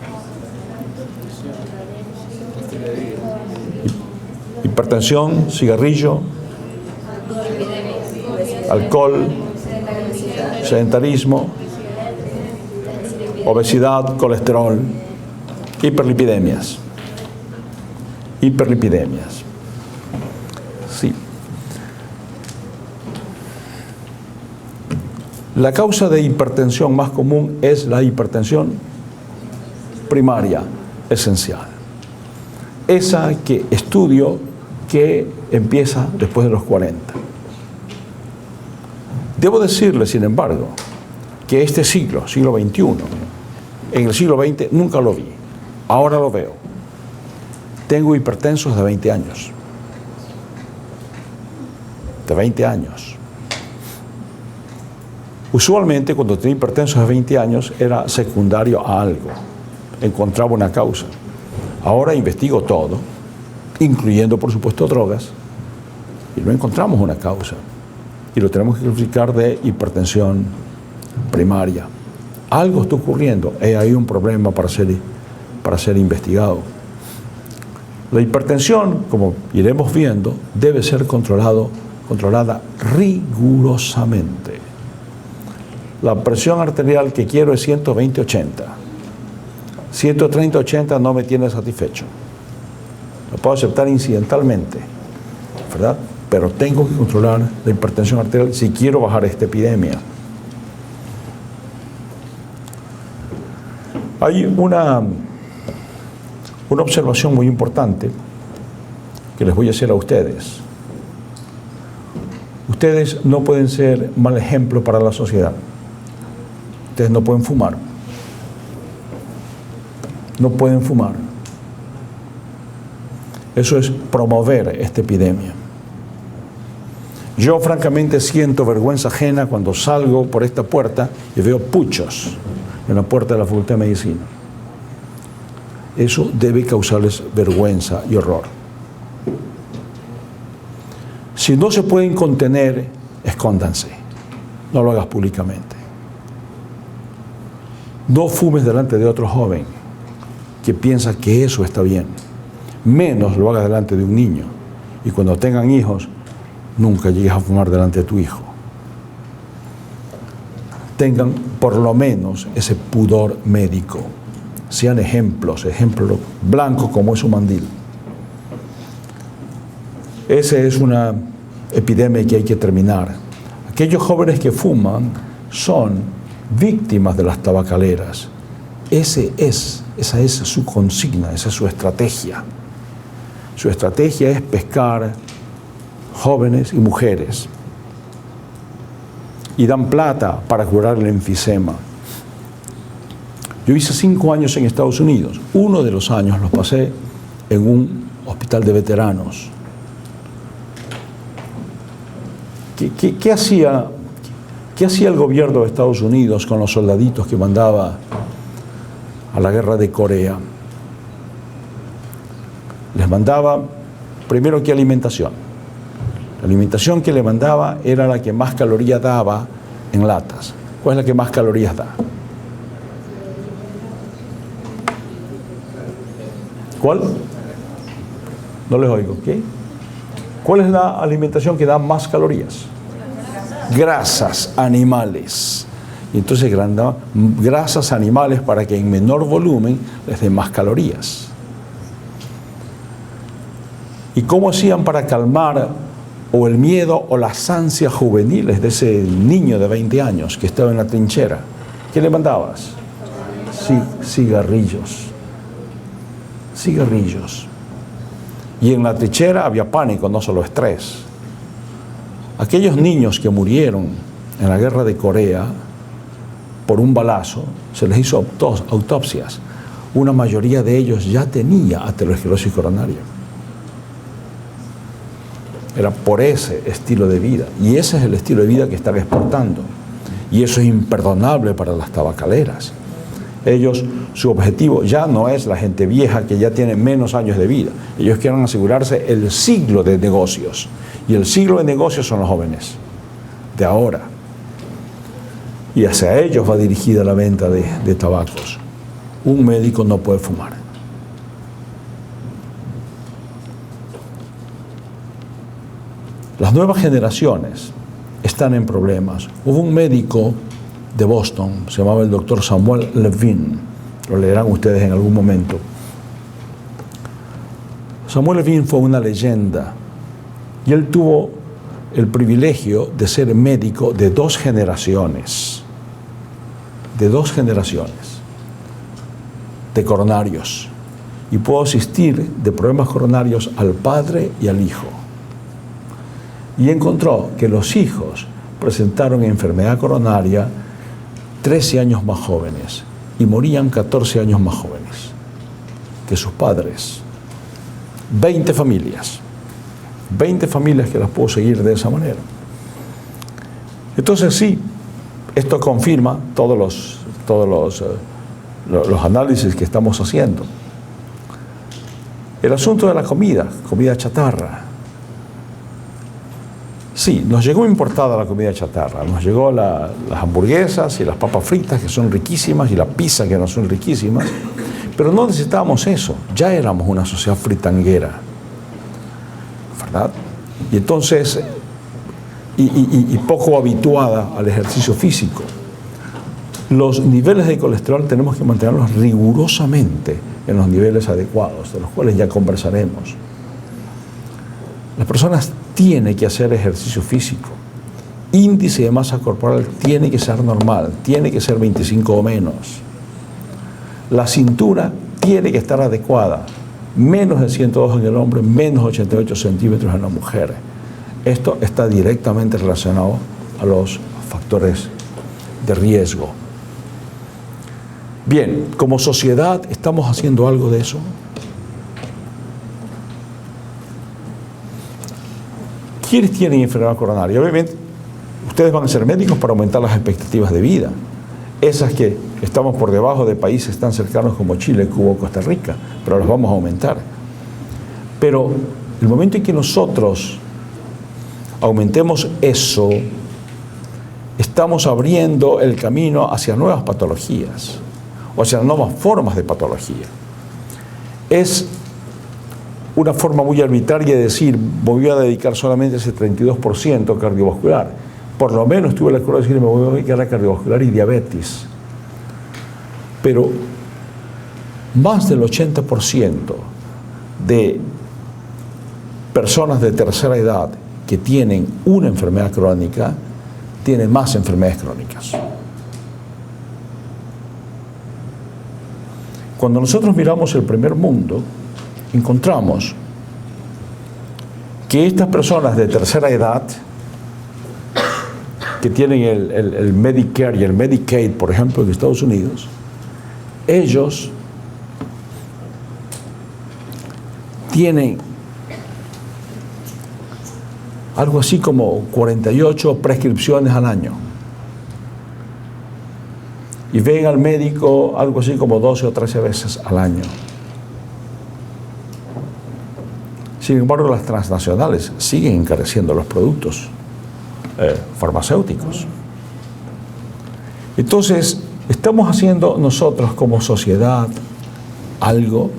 Hipertensión, cigarrillo, alcohol, sedentarismo, obesidad, colesterol, hiperlipidemias. Sí. La causa de hipertensión más común es la hipertensión primaria, esencial. Esa que estudio que empieza después de los 40. Debo decirle, sin embargo, que este siglo XXI, en el siglo XX nunca lo vi, ahora lo veo. Tengo hipertensos de 20 años. De 20 años. Usualmente cuando tenía hipertensos de 20 años era secundario a algo, encontraba una causa. Ahora investigo todo, incluyendo por supuesto drogas, y no encontramos una causa. Y lo tenemos que clasificar de hipertensión primaria. Algo está ocurriendo, hay un problema para ser investigado. La hipertensión, como iremos viendo, debe ser controlada rigurosamente. La presión arterial que quiero es 120/80. 130/80 no me tiene satisfecho. Lo puedo aceptar incidentalmente, ¿verdad? Pero tengo que controlar la hipertensión arterial si quiero bajar esta epidemia. Hay una observación muy importante que les voy a hacer a ustedes. Ustedes no pueden ser mal ejemplo para la sociedad. Ustedes no pueden fumar. No pueden fumar. Eso es promover esta epidemia. Yo francamente siento vergüenza ajena cuando salgo por esta puerta y veo puchos en la puerta de la Facultad de Medicina. Eso debe causarles vergüenza y horror. Si no se pueden contener, escóndanse. No lo hagas públicamente. No fumes delante de otro joven que piensa que eso está bien. Menos lo hagas delante de un niño y cuando tengan hijos, nunca llegues a fumar delante de tu hijo. Tengan por lo menos ese pudor médico. Sean ejemplos blancos como es su mandil. Esa es una epidemia que hay que terminar. Aquellos jóvenes que fuman son víctimas de las tabacaleras. Esa es su consigna, esa es su estrategia. Su estrategia es pescar jóvenes y mujeres. Y dan plata para curar el enfisema. Yo hice 5 años en Estados Unidos. Uno de los años los pasé en un hospital de veteranos. ¿Qué hacía el gobierno de Estados Unidos con los soldaditos que mandaba a la guerra de Corea? Les mandaba, primero, ¿qué alimentación? La alimentación que le mandaba era la que más calorías daba en latas. ¿Cuál es la que más calorías da? ¿Cuál? No les oigo. ¿Qué? ¿Cuál es la alimentación que da más calorías? Grasas animales. Y entonces grasas animales para que en menor volumen les den más calorías. ¿Y cómo hacían para calmar o el miedo o las ansias juveniles de ese niño de 20 años que estaba en la trinchera? ¿Qué le mandabas? Sí, cigarrillos. Cigarrillos. Y en la trinchera había pánico, no solo estrés. Aquellos niños que murieron en la guerra de Corea por un balazo, se les hizo autopsias. Una mayoría de ellos ya tenía aterosclerosis coronaria. Era por ese estilo de vida. Y ese es el estilo de vida que están exportando. Y eso es imperdonable para las tabacaleras. Ellos, su objetivo ya no es la gente vieja que ya tiene menos años de vida. Ellos quieren asegurarse el siglo de negocios. Y el siglo de negocios son los jóvenes de ahora. Y hacia ellos va dirigida la venta de tabacos. Un médico no puede fumar. Las nuevas generaciones están en problemas. Hubo un médico de Boston, se llamaba el doctor Samuel Levine, lo leerán ustedes en algún momento. Samuel Levine fue una leyenda y él tuvo el privilegio de ser médico de 2 generaciones, de coronarios, y pudo asistir de problemas coronarios al padre y al hijo. Y encontró que los hijos presentaron enfermedad coronaria 13 años más jóvenes y morían 14 años más jóvenes que sus padres. 20 familias que las puedo seguir de esa manera. Entonces sí, esto confirma todos los análisis que estamos haciendo. El asunto de la comida chatarra. Sí, nos llegó importada la comida chatarra, nos llegó las hamburguesas y las papas fritas que son riquísimas y la pizza que no son riquísimas, pero no necesitábamos eso, ya éramos una sociedad fritanguera, ¿verdad? Y entonces, y poco habituada al ejercicio físico. Los niveles de colesterol tenemos que mantenerlos rigurosamente en los niveles adecuados, de los cuales ya conversaremos. Las personas tienen que hacer ejercicio físico. Índice de masa corporal tiene que ser normal, tiene que ser 25 o menos. La cintura tiene que estar adecuada, menos de 102 en el hombre, menos 88 centímetros en la mujer. Esto está directamente relacionado a los factores de riesgo. Bien, como sociedad, ¿estamos haciendo algo de eso? ¿Quiénes tienen enfermedad coronaria? Obviamente, ustedes van a ser médicos para aumentar las expectativas de vida. Esas que estamos por debajo de países tan cercanos como Chile, Cuba o Costa Rica, pero las vamos a aumentar. Pero el momento en que nosotros aumentemos eso, estamos abriendo el camino hacia nuevas patologías, o hacia nuevas formas de patología. Es una forma muy arbitraria de decir, voy a dedicar solamente ese 32% cardiovascular. Por lo menos tuve la cura de decir, me voy a dedicar a cardiovascular y diabetes. Pero más del 80% de personas de tercera edad que tienen una enfermedad crónica, tienen más enfermedades crónicas. Cuando nosotros miramos el primer mundo, encontramos que estas personas de tercera edad, que tienen el Medicare y el Medicaid, por ejemplo, en Estados Unidos, ellos tienen algo así como 48 prescripciones al año. Y ven al médico algo así como 12 o 13 veces al año. Sin embargo, las transnacionales siguen encareciendo los productos farmacéuticos. Entonces, ¿estamos haciendo nosotros como sociedad algo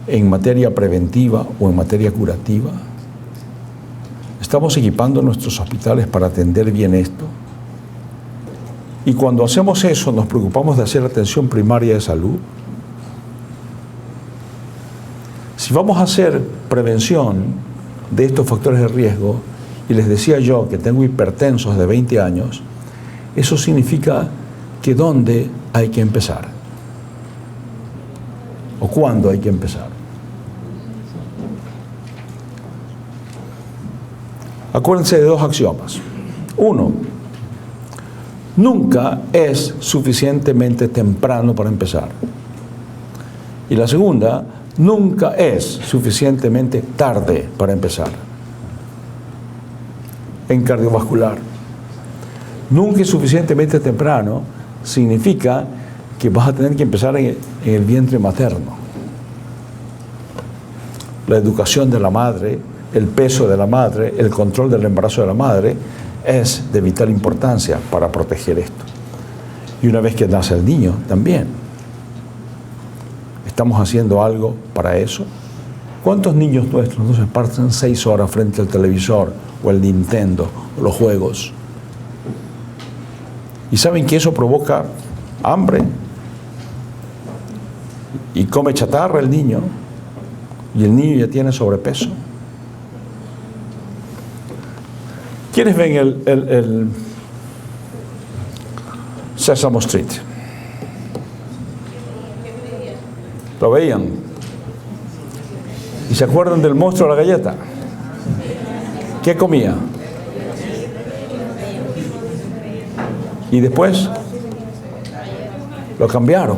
en materia preventiva o en materia curativa? ¿Estamos equipando nuestros hospitales para atender bien esto? Y cuando hacemos eso, ¿nos preocupamos de hacer atención primaria de salud? Si vamos a hacer prevención de estos factores de riesgo, y les decía yo que tengo hipertensos de 20 años, eso significa que ¿dónde hay que empezar? ¿O cuándo hay que empezar? Acuérdense de dos axiomas. Uno, nunca es suficientemente temprano para empezar. Y la segunda, nunca es suficientemente tarde para empezar. En cardiovascular, nunca es suficientemente temprano significa que vas a tener que empezar en el vientre materno. La educación de la madre, el peso de la madre, el control del embarazo de la madre es de vital importancia para proteger esto. Y una vez que nace el niño, también. ¿Estamos haciendo algo para eso? ¿Cuántos niños nuestros no se pasan 6 horas frente al televisor o el Nintendo o los juegos? ¿Y saben que eso provoca hambre? Y come chatarra el niño, y el niño ya tiene sobrepeso. ¿Quiénes ven el Sesame Street? ¿Lo veían? ¿Y se acuerdan del monstruo de la galleta? ¿Qué comía? Y después lo cambiaron.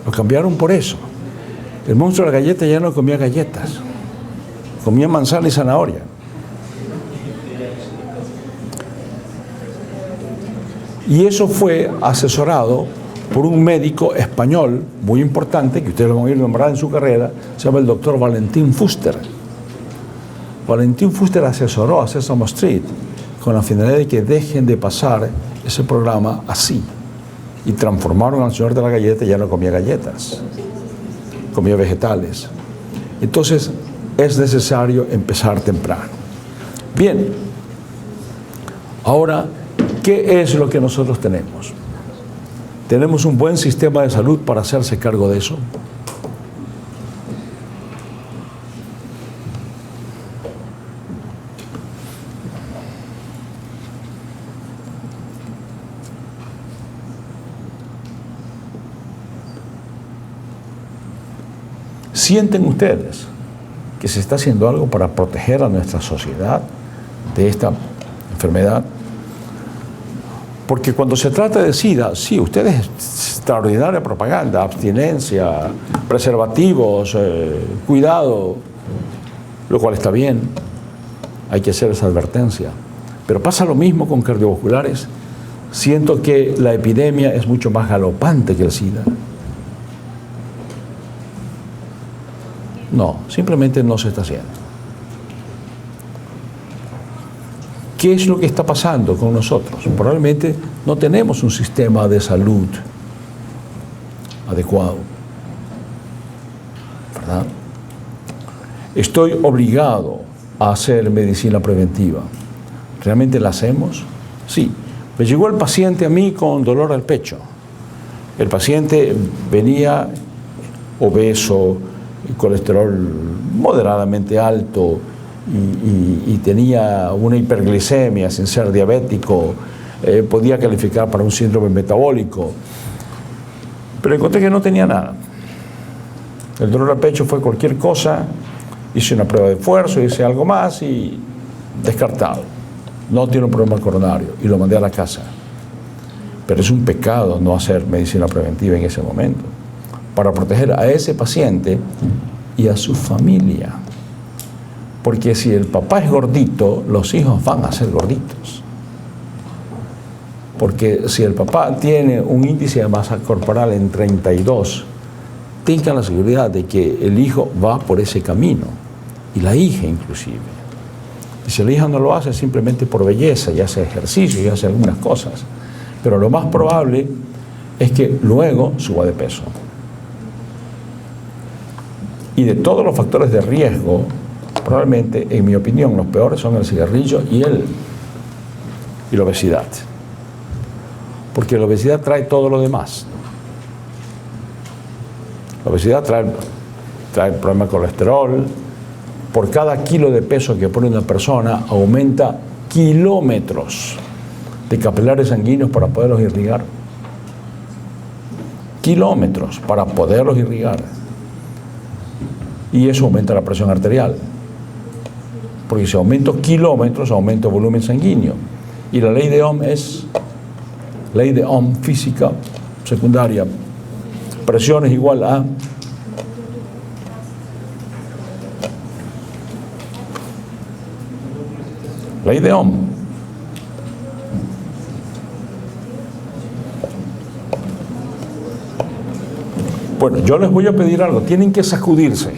Lo cambiaron por eso. El monstruo de la galleta ya no comía galletas. Comía manzana y zanahoria. Y eso fue asesorado por un médico español muy importante, que ustedes lo van a ir nombrar en su carrera, se llama el doctor Valentín Fuster. Valentín Fuster asesoró a Sesame Street con la finalidad de que dejen de pasar ese programa así. Y transformaron al señor de la galleta y ya no comía galletas, comía vegetales. Entonces, es necesario empezar temprano. Bien, ahora, ¿qué es lo que nosotros tenemos? ¿Tenemos un buen sistema de salud para hacerse cargo de eso? ¿Sienten ustedes que se está haciendo algo para proteger a nuestra sociedad de esta enfermedad? Porque cuando se trata de SIDA, sí, ustedes extraordinaria propaganda, abstinencia, preservativos, cuidado, lo cual está bien, hay que hacer esa advertencia. Pero pasa lo mismo con cardiovasculares. Siento que la epidemia es mucho más galopante que el SIDA. No, simplemente no se está haciendo. ¿Qué es lo que está pasando con nosotros? Probablemente no tenemos un sistema de salud adecuado, ¿verdad? Estoy obligado a hacer medicina preventiva. ¿Realmente la hacemos? Sí. Me llegó el paciente a mí con dolor al pecho. El paciente venía obeso, colesterol moderadamente alto y tenía una hiperglicemia sin ser diabético, podía calificar para un síndrome metabólico, pero encontré que no tenía nada. El dolor al pecho fue cualquier cosa, hice una prueba de esfuerzo, hice algo más y descartado. No tiene un problema coronario y lo mandé a la casa. Pero es un pecado no hacer medicina preventiva en ese momento, para proteger a ese paciente y a su familia. Porque si el papá es gordito, los hijos van a ser gorditos. Porque si el papá tiene un índice de masa corporal en 32, tenga la seguridad de que el hijo va por ese camino, y la hija inclusive. Y si la hija no lo hace simplemente por belleza, y hace ejercicio, y hace algunas cosas, pero lo más probable es que luego suba de peso. Y de todos los factores de riesgo, probablemente, en mi opinión, los peores son el cigarrillo y la obesidad. Porque la obesidad trae todo lo demás. La obesidad trae problema de colesterol. Por cada kilo de peso que pone una persona, aumenta kilómetros de capilares sanguíneos para poderlos irrigar. Kilómetros para poderlos irrigar. Y eso aumenta la presión arterial. Porque si aumento kilómetros, aumento volumen sanguíneo. Y la ley de Ohm es ley de Ohm física secundaria. Presión es igual a ley de Ohm. Bueno, yo les voy a pedir algo. Tienen que sacudirse.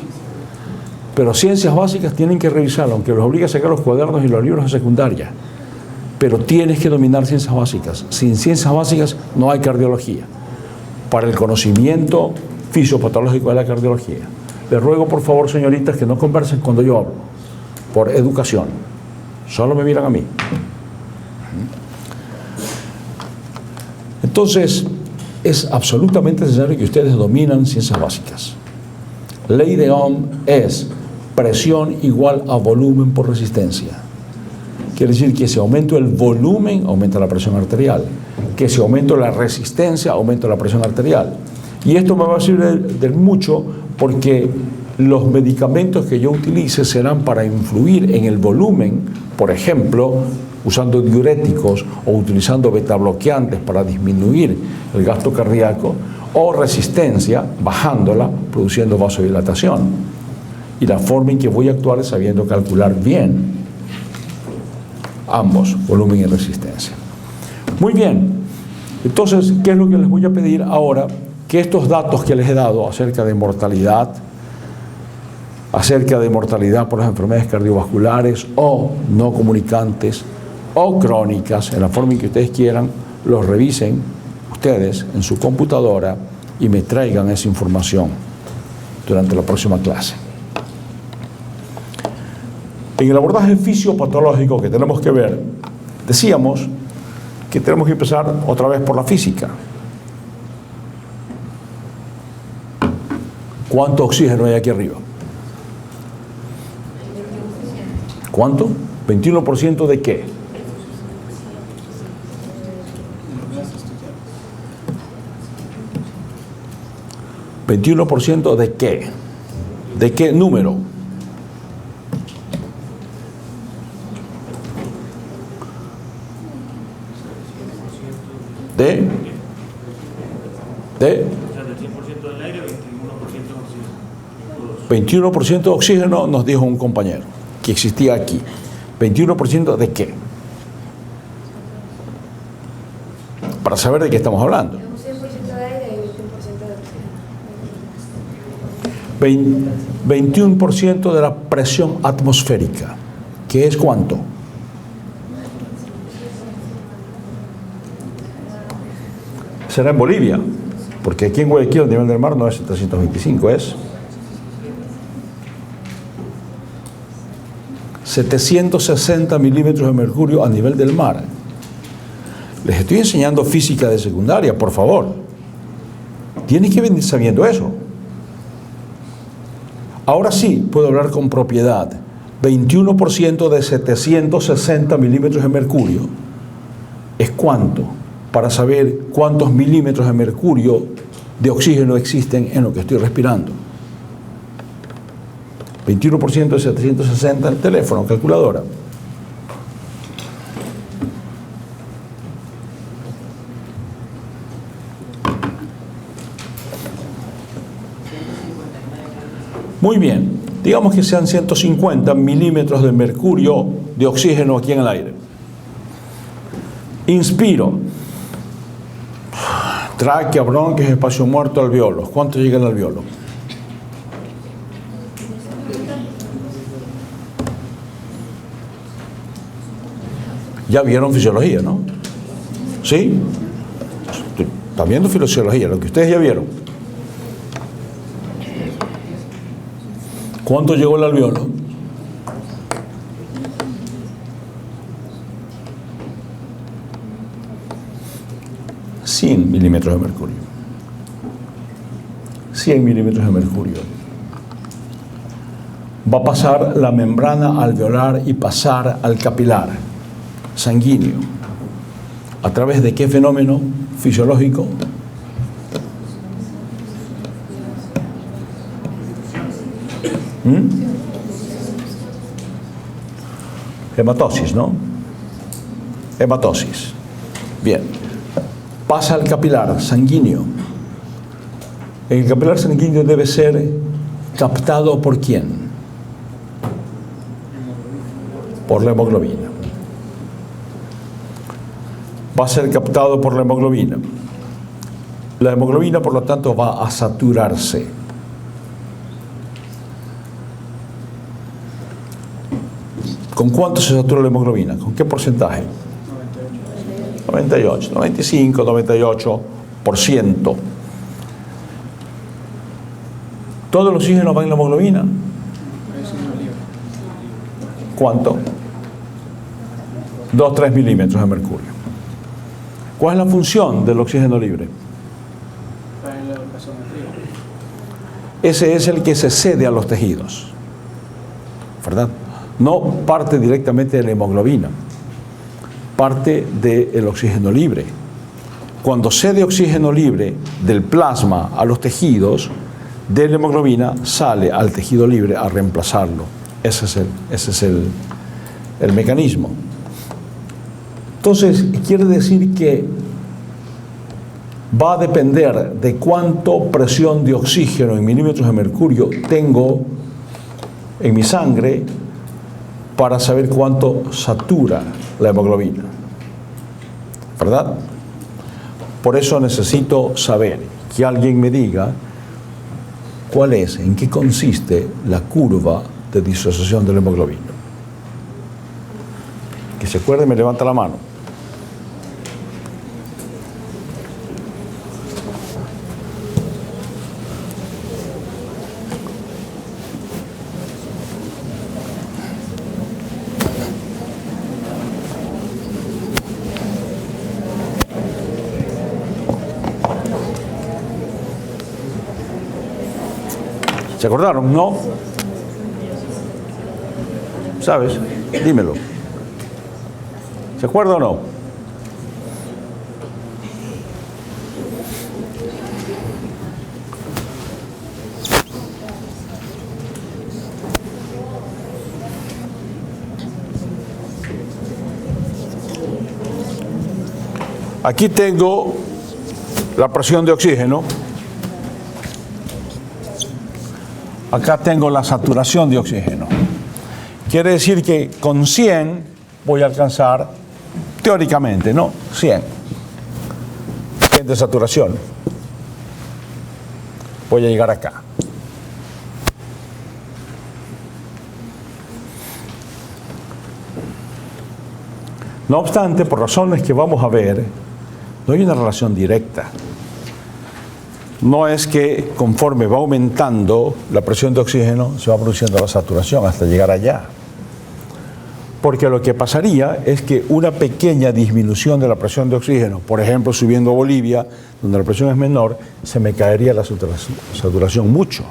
Pero ciencias básicas tienen que revisarlo, aunque los obligue a sacar los cuadernos y los libros de secundaria. Pero tienes que dominar ciencias básicas. Sin ciencias básicas no hay cardiología. Para el conocimiento fisiopatológico de la cardiología. Les ruego, por favor, señoritas, que no conversen cuando yo hablo. Por educación. Solo me miran a mí. Entonces, es absolutamente necesario que ustedes dominen ciencias básicas. Ley de Ohm es presión igual a volumen por resistencia. Quiere decir que si aumento el volumen, aumenta la presión arterial. Que si aumento la resistencia, aumenta la presión arterial. Y esto me va a servir de mucho porque los medicamentos que yo utilice serán para influir en el volumen, por ejemplo, usando diuréticos o utilizando betabloqueantes para disminuir el gasto cardíaco, o resistencia, bajándola, produciendo vasodilatación. Y la forma en que voy a actuar es sabiendo calcular bien ambos, volumen y resistencia. Muy bien, entonces, ¿qué es lo que les voy a pedir ahora? Que estos datos que les he dado acerca de mortalidad por las enfermedades cardiovasculares o no comunicantes o crónicas, en la forma en que ustedes quieran, los revisen ustedes en su computadora y me traigan esa información durante la próxima clase. En el abordaje fisiopatológico que tenemos que ver, decíamos que tenemos que empezar otra vez por la física. ¿Cuánto oxígeno hay aquí arriba? ¿Cuánto? ¿21% de qué? ¿21% de qué? ¿De qué número? ¿De? 100% del aire, 21% de oxígeno. 21% de oxígeno, nos dijo un compañero que existía aquí. ¿21% de qué? Para saber de qué estamos hablando. 100% de aire y 21% de oxígeno. 21% de la presión atmosférica, que es ¿cuánto? Será en Bolivia, porque aquí en Guayaquil el nivel del mar no es 725, es 760 milímetros de mercurio a nivel del mar. Les estoy enseñando física de secundaria, por favor. Tienen que venir sabiendo eso. Ahora sí puedo hablar con propiedad. 21% de 760 milímetros de mercurio es cuánto, para saber cuántos milímetros de mercurio de oxígeno existen en lo que estoy respirando. 21% de 760 en el teléfono, calculadora. Muy bien, digamos que sean 150 milímetros de mercurio de oxígeno aquí en el aire. Inspiro. Tráquea, bronquios, espacio muerto, alveolos. ¿Cuánto llega al alveolo? Ya vieron fisiología, ¿no? ¿Sí? Están viendo fisiología, lo que ustedes ya vieron. ¿Cuánto llegó el alveolo? milímetros de mercurio. 100 milímetros de mercurio. Va a pasar la membrana alveolar y pasar al capilar sanguíneo. ¿A través de qué fenómeno fisiológico? Hematosis, ¿no? Hematosis. Bien. Pasa al capilar sanguíneo. El capilar sanguíneo debe ser captado ¿por quién? Por la hemoglobina. Va a ser captado por la hemoglobina. La hemoglobina, por lo tanto, va a saturarse. ¿Con cuánto se satura la hemoglobina? ¿Con qué porcentaje? 98, 95, 98%. ¿Todo el oxígeno va en la hemoglobina? ¿Cuánto? 2-3 milímetros de mercurio. ¿Cuál es la función del oxígeno libre? Ese es el que se cede a los tejidos, ¿verdad? No parte directamente de la hemoglobina, parte del oxígeno libre. Cuando cede oxígeno libre del plasma a los tejidos, de la hemoglobina sale al tejido libre a reemplazarlo. Ese es el mecanismo. Entonces, quiere decir que va a depender de cuánto presión de oxígeno en milímetros de mercurio tengo en mi sangre para saber cuánto satura la hemoglobina, ¿verdad? Por eso necesito saber que alguien me diga cuál es, en qué consiste la curva de disociación de la hemoglobina. Que se acuerde, me levanta la mano. ¿Se acordaron? ¿No? ¿Sabes? Dímelo. ¿Se acuerda o no? Aquí tengo la presión de oxígeno. Acá tengo la saturación de oxígeno. Quiere decir que con 100 voy a alcanzar, teóricamente, ¿no? 100 de saturación. Voy a llegar acá. No obstante, por razones que vamos a ver, no hay una relación directa. No es que conforme va aumentando la presión de oxígeno, se va produciendo la saturación hasta llegar allá. Porque lo que pasaría es que una pequeña disminución de la presión de oxígeno, por ejemplo, subiendo a Bolivia, donde la presión es menor, se me caería la saturación mucho.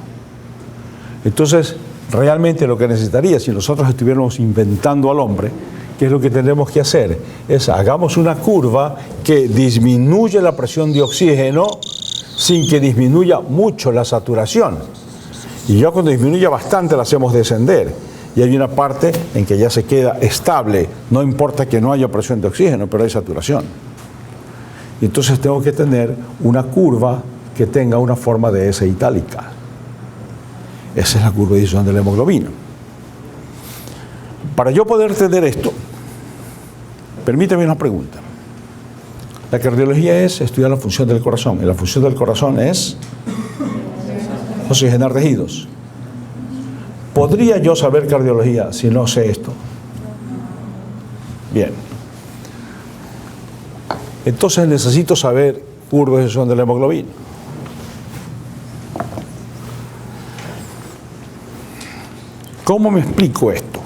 Entonces, realmente lo que necesitaría, si nosotros estuviéramos inventando al hombre, ¿qué es lo que tenemos que hacer? Es hagamos una curva que disminuya la presión de oxígeno sin que disminuya mucho la saturación. Y ya cuando disminuya bastante la hacemos descender. Y hay una parte en que ya se queda estable. No importa que no haya presión de oxígeno, pero hay saturación. Y entonces tengo que tener una curva que tenga una forma de S itálica. Esa es la curva de disociación de la hemoglobina. Para yo poder tener esto, permítame una pregunta. La cardiología es estudiar la función del corazón. Y la función del corazón es oxigenar tejidos. ¿Podría yo saber cardiología si no sé esto? Bien. Entonces necesito saber curva de disociación de la hemoglobina. ¿Cómo me explico esto?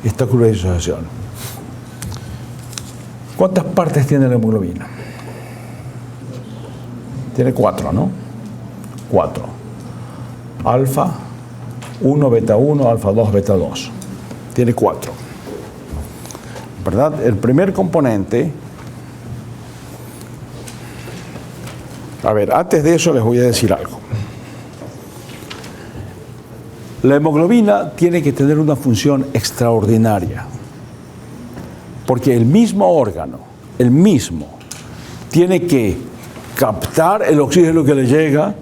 Esta curva de disociación. ¿Cuántas partes tiene la hemoglobina? Tiene 4, ¿no? 4. Alfa 1, beta 1, alfa 2, beta 2. Tiene 4. ¿Verdad? El primer componente. A ver, antes de eso les voy a decir algo. La hemoglobina tiene que tener una función extraordinaria, porque el mismo órgano, el mismo, tiene que captar el oxígeno que le llega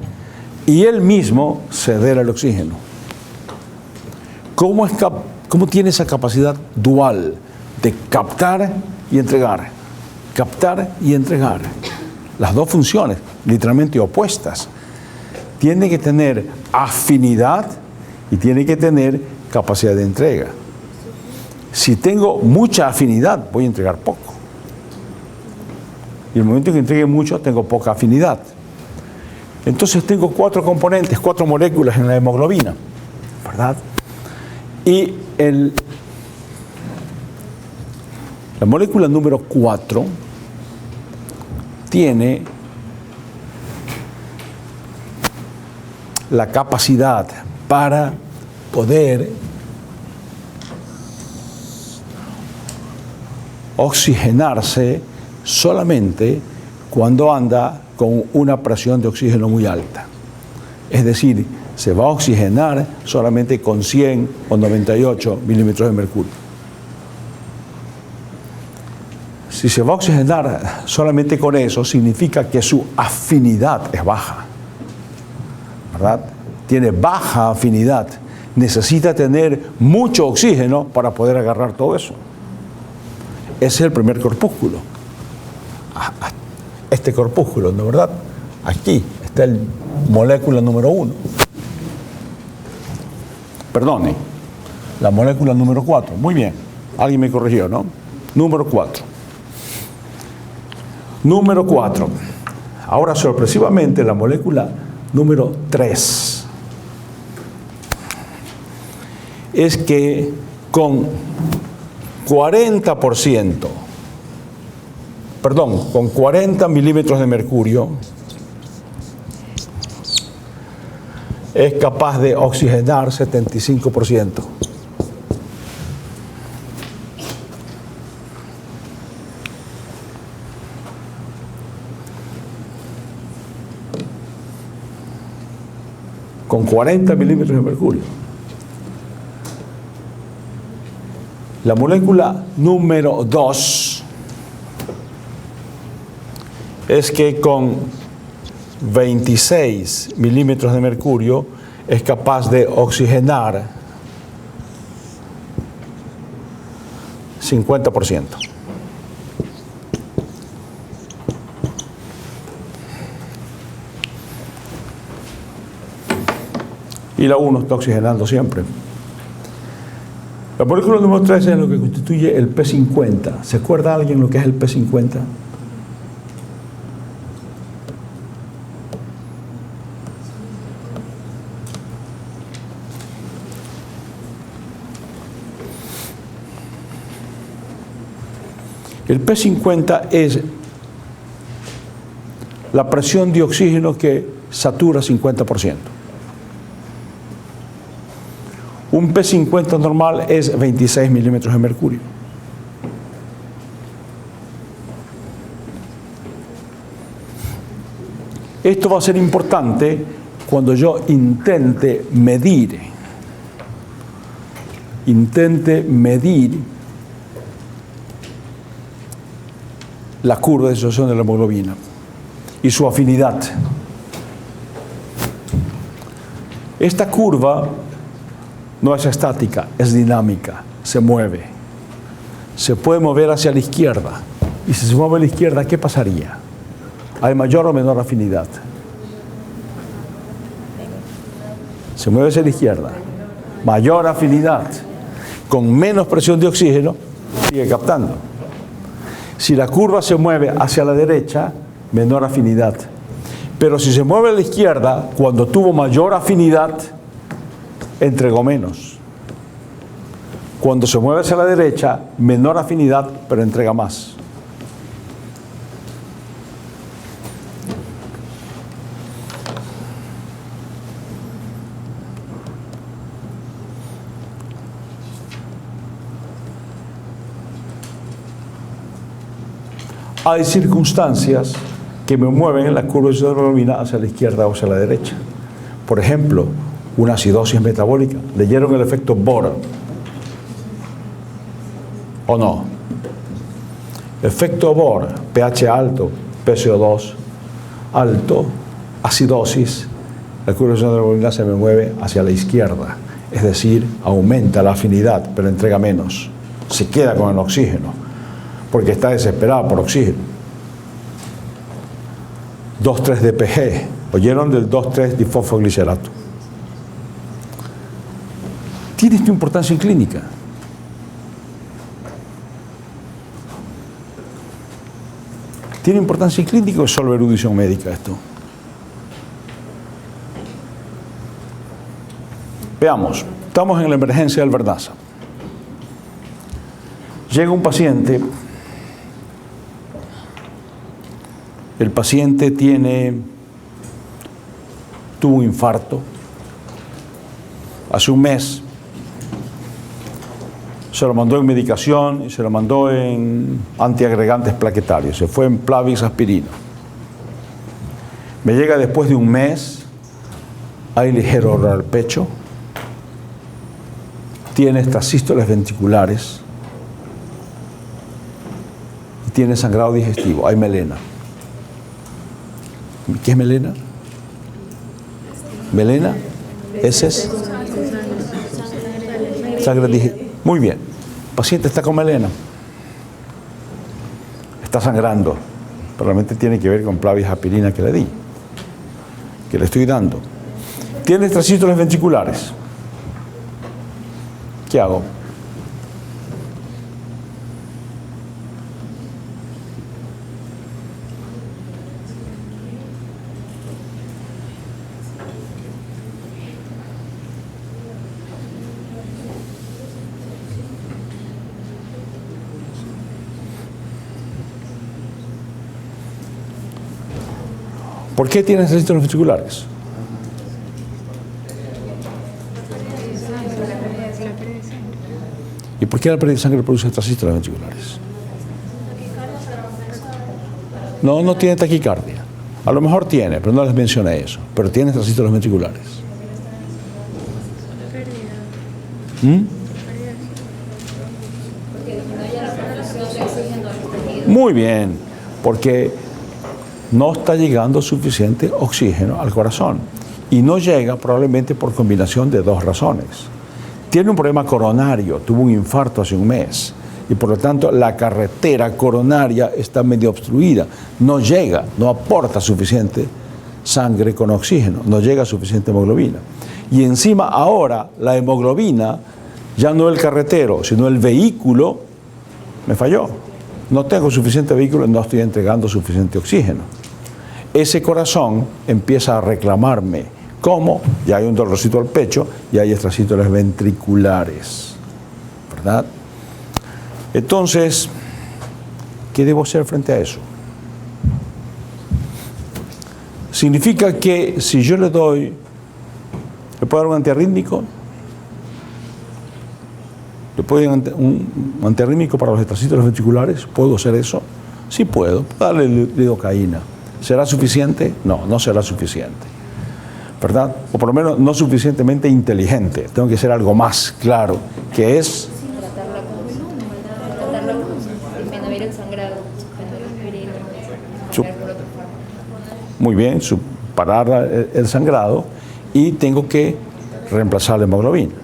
y él mismo ceder el oxígeno. ¿Cómo tiene esa capacidad dual de captar y entregar? Captar y entregar. Las dos funciones, literalmente opuestas. Tiene que tener afinidad y tiene que tener capacidad de entrega. Si tengo mucha afinidad, voy a entregar poco. Y en el momento en que entregue mucho, tengo poca afinidad. Entonces tengo 4 componentes, 4 moléculas en la hemoglobina, ¿verdad? Y la molécula número 4 tiene la capacidad para poder oxigenarse solamente cuando anda con una presión de oxígeno muy alta. Es decir, se va a oxigenar solamente con 100 o 98 milímetros de mercurio. Si se va a oxigenar solamente con eso, significa que su afinidad es baja, ¿verdad? Tiene baja afinidad. Necesita tener mucho oxígeno para poder agarrar todo eso. Ese es el primer corpúsculo. Este corpúsculo, ¿no, verdad? Aquí está la molécula número 1. Perdone, la molécula número 4. Muy bien, alguien me corrigió, ¿no? Número 4. Número 4. Ahora, sorpresivamente, la molécula número 3 es que con 40 milímetros de mercurio, es capaz de oxigenar 75%. Con 40 milímetros de mercurio. La molécula número 2 es que con 26 milímetros de mercurio es capaz de oxigenar 50%. Y la 1 está oxigenando siempre. La molécula número 3 es lo que constituye el P50. ¿Se acuerda alguien lo que es el P50? El P50 es la presión de oxígeno que satura 50%. Un P50 normal es 26 milímetros de mercurio. Esto va a ser importante cuando yo intente medir la curva de disociación de la hemoglobina y su afinidad. Esta curva no es estática, es dinámica, se mueve. Se puede mover hacia la izquierda. Y si se mueve a la izquierda, ¿qué pasaría? ¿Hay mayor o menor afinidad? Se mueve hacia la izquierda. Mayor afinidad. Con menos presión de oxígeno, sigue captando. Si la curva se mueve hacia la derecha, menor afinidad. Pero si se mueve a la izquierda, cuando tuvo mayor afinidad, entregó menos. Cuando se mueve hacia la derecha, menor afinidad, pero entrega más. Hay circunstancias que me mueven en la curva de hemoglobina hacia la izquierda o hacia la derecha. Por ejemplo, una acidosis metabólica. ¿Leyeron el efecto Bohr? ¿O no? Efecto Bohr, pH alto, PCO2 alto, acidosis. La curva de hemoglobina se me mueve hacia la izquierda. Es decir, aumenta la afinidad, pero entrega menos. Se queda con el oxígeno, porque está desesperada por oxígeno. 2,3-DPG. ¿Oyeron del 2,3-difosfoglicerato? Tiene esta importancia en clínica. ¿Tiene importancia en clínica o es solo erudición médica esto? Veamos, estamos en la emergencia del Verdaza. Llega un paciente. El paciente tuvo un infarto hace un mes. Se lo mandó en medicación y se lo mandó en antiagregantes plaquetarios. Se fue en Plavix aspirina. Me llega después de un mes, hay ligero dolor al pecho, tiene estas sístoles ventriculares y tiene sangrado digestivo, hay melena. ¿Qué es melena? ¿Melena? ¿Ese es? Sangre digestiva. Muy bien. El paciente está con melena. Está sangrando. Probablemente tiene que ver con Plavix aspirina que le di, que le estoy dando. Tiene estas sístoles ventriculares. ¿Qué hago? ¿Por qué tiene estas sístoles ventriculares? ¿Y por qué la pérdida de sangre produce estas sístoles ventriculares? No tiene taquicardia. A lo mejor tiene, pero no les mencioné eso. Pero tiene estas sístoles ventriculares. Muy bien, porque no está llegando suficiente oxígeno al corazón. Y no llega probablemente por combinación de dos razones. Tiene un problema coronario, tuvo un infarto hace un mes. Y por lo tanto la carretera coronaria está medio obstruida. No llega, no aporta suficiente sangre con oxígeno, no llega suficiente hemoglobina. Y encima ahora la hemoglobina, ya no el carretero, sino el vehículo, me falló. No tengo suficiente vehículo, no estoy entregando suficiente oxígeno. Ese corazón empieza a reclamarme. ¿Cómo? Ya hay un dolorcito al pecho y hay estas sístoles ventriculares. ¿Verdad? Entonces, ¿Qué debo hacer frente a eso? Significa que si yo le puedo dar un antiarrítmico, le puedo dar un antiarrítmico para los ejercicios ventriculares, ¿puedo hacer eso? Sí puedo darle lidocaína. ¿Será suficiente? No, no será suficiente, ¿verdad? O por lo menos no suficientemente inteligente. Tengo que hacer algo más claro, que es Tratarla con disminuir el sangrado, suspender la aspirina, cambiar por otro fármaco. muy bien, parar el sangrado, y tengo que reemplazar la hemoglobina.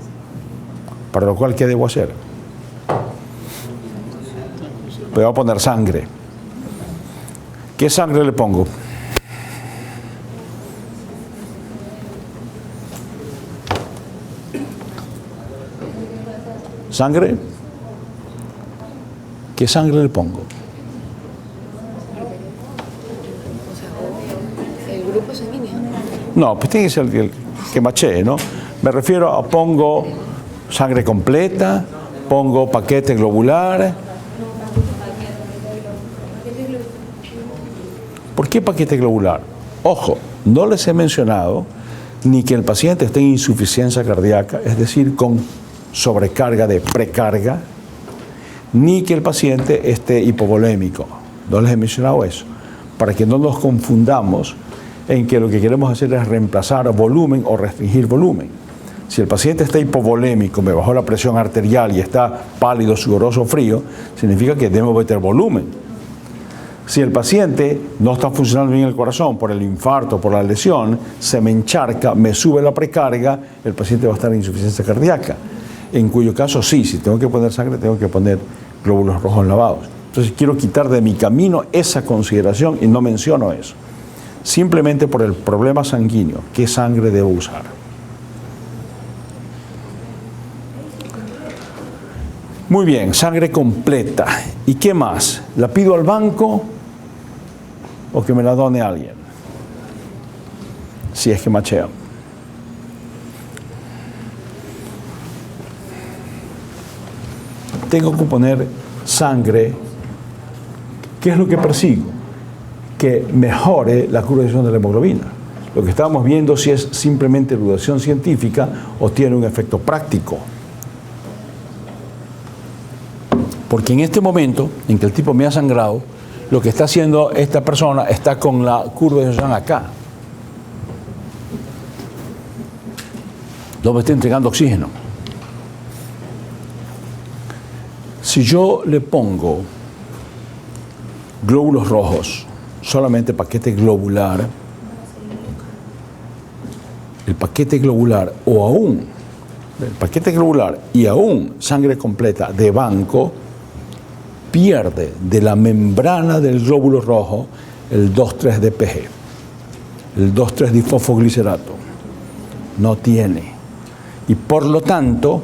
Para lo cual, ¿qué debo hacer? Voy a poner sangre. ¿Qué sangre le pongo? ¿Sangre? ¿Qué sangre le pongo? El grupo sanguíneo. No, pues tiene que ser el que machee, ¿no? Me refiero a pongo sangre completa, pongo paquete globular. ¿Por qué paquete globular? Ojo, no les he mencionado ni que el paciente esté en insuficiencia cardíaca, es decir, con sobrecarga de precarga, ni que el paciente esté hipovolémico. No les he mencionado eso, para que no nos confundamos en que lo que queremos hacer es reemplazar volumen o restringir volumen. Si el paciente está hipovolémico, me bajó la presión arterial y está pálido, sudoroso, frío, significa que debemos meter volumen. Si el paciente no está funcionando bien el corazón por el infarto, por la lesión, se me encharca, me sube la precarga, el paciente va a estar en insuficiencia cardíaca. En cuyo caso sí, si tengo que poner sangre, tengo que poner glóbulos rojos lavados. Entonces quiero quitar de mi camino esa consideración y no menciono eso. Simplemente por el problema sanguíneo, ¿qué sangre debo usar? Muy bien, sangre completa. ¿Y qué más? ¿La pido al banco o que me la done alguien? Si es que machea. Tengo que poner sangre. ¿Qué es lo que persigo? Que mejore la curvación de la hemoglobina. Lo que estamos viendo si es simplemente elucubración científica o tiene un efecto práctico. Porque en este momento en que el tipo me ha sangrado, lo que está haciendo esta persona está con la curva de Shannon acá. No me está entregando oxígeno. Si yo le pongo glóbulos rojos, solamente paquete globular, el paquete globular o aún el paquete globular y aún sangre completa de banco, pierde de la membrana del glóbulo rojo el 2,3-DPG, el 2,3-difosfoglicerato. No tiene. Y por lo tanto,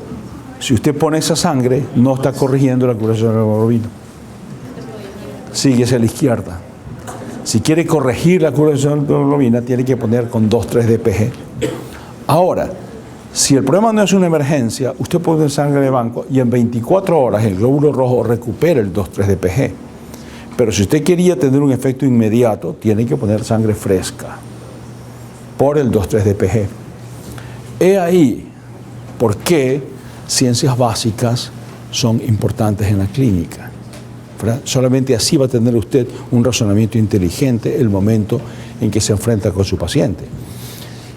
si usted pone esa sangre, no está corrigiendo la curación de la hemoglobina. Sigue hacia la izquierda. Si quiere corregir la curación de la hemoglobina, tiene que poner con 2,3-DPG. Ahora, si el problema no es una emergencia, usted pone sangre de banco y en 24 horas el glóbulo rojo recupera el 2,3-DPG. Pero si usted quería tener un efecto inmediato, tiene que poner sangre fresca por el 2,3-DPG. He ahí por qué ciencias básicas son importantes en la clínica, ¿verdad? Solamente así va a tener usted un razonamiento inteligente el momento en que se enfrenta con su paciente.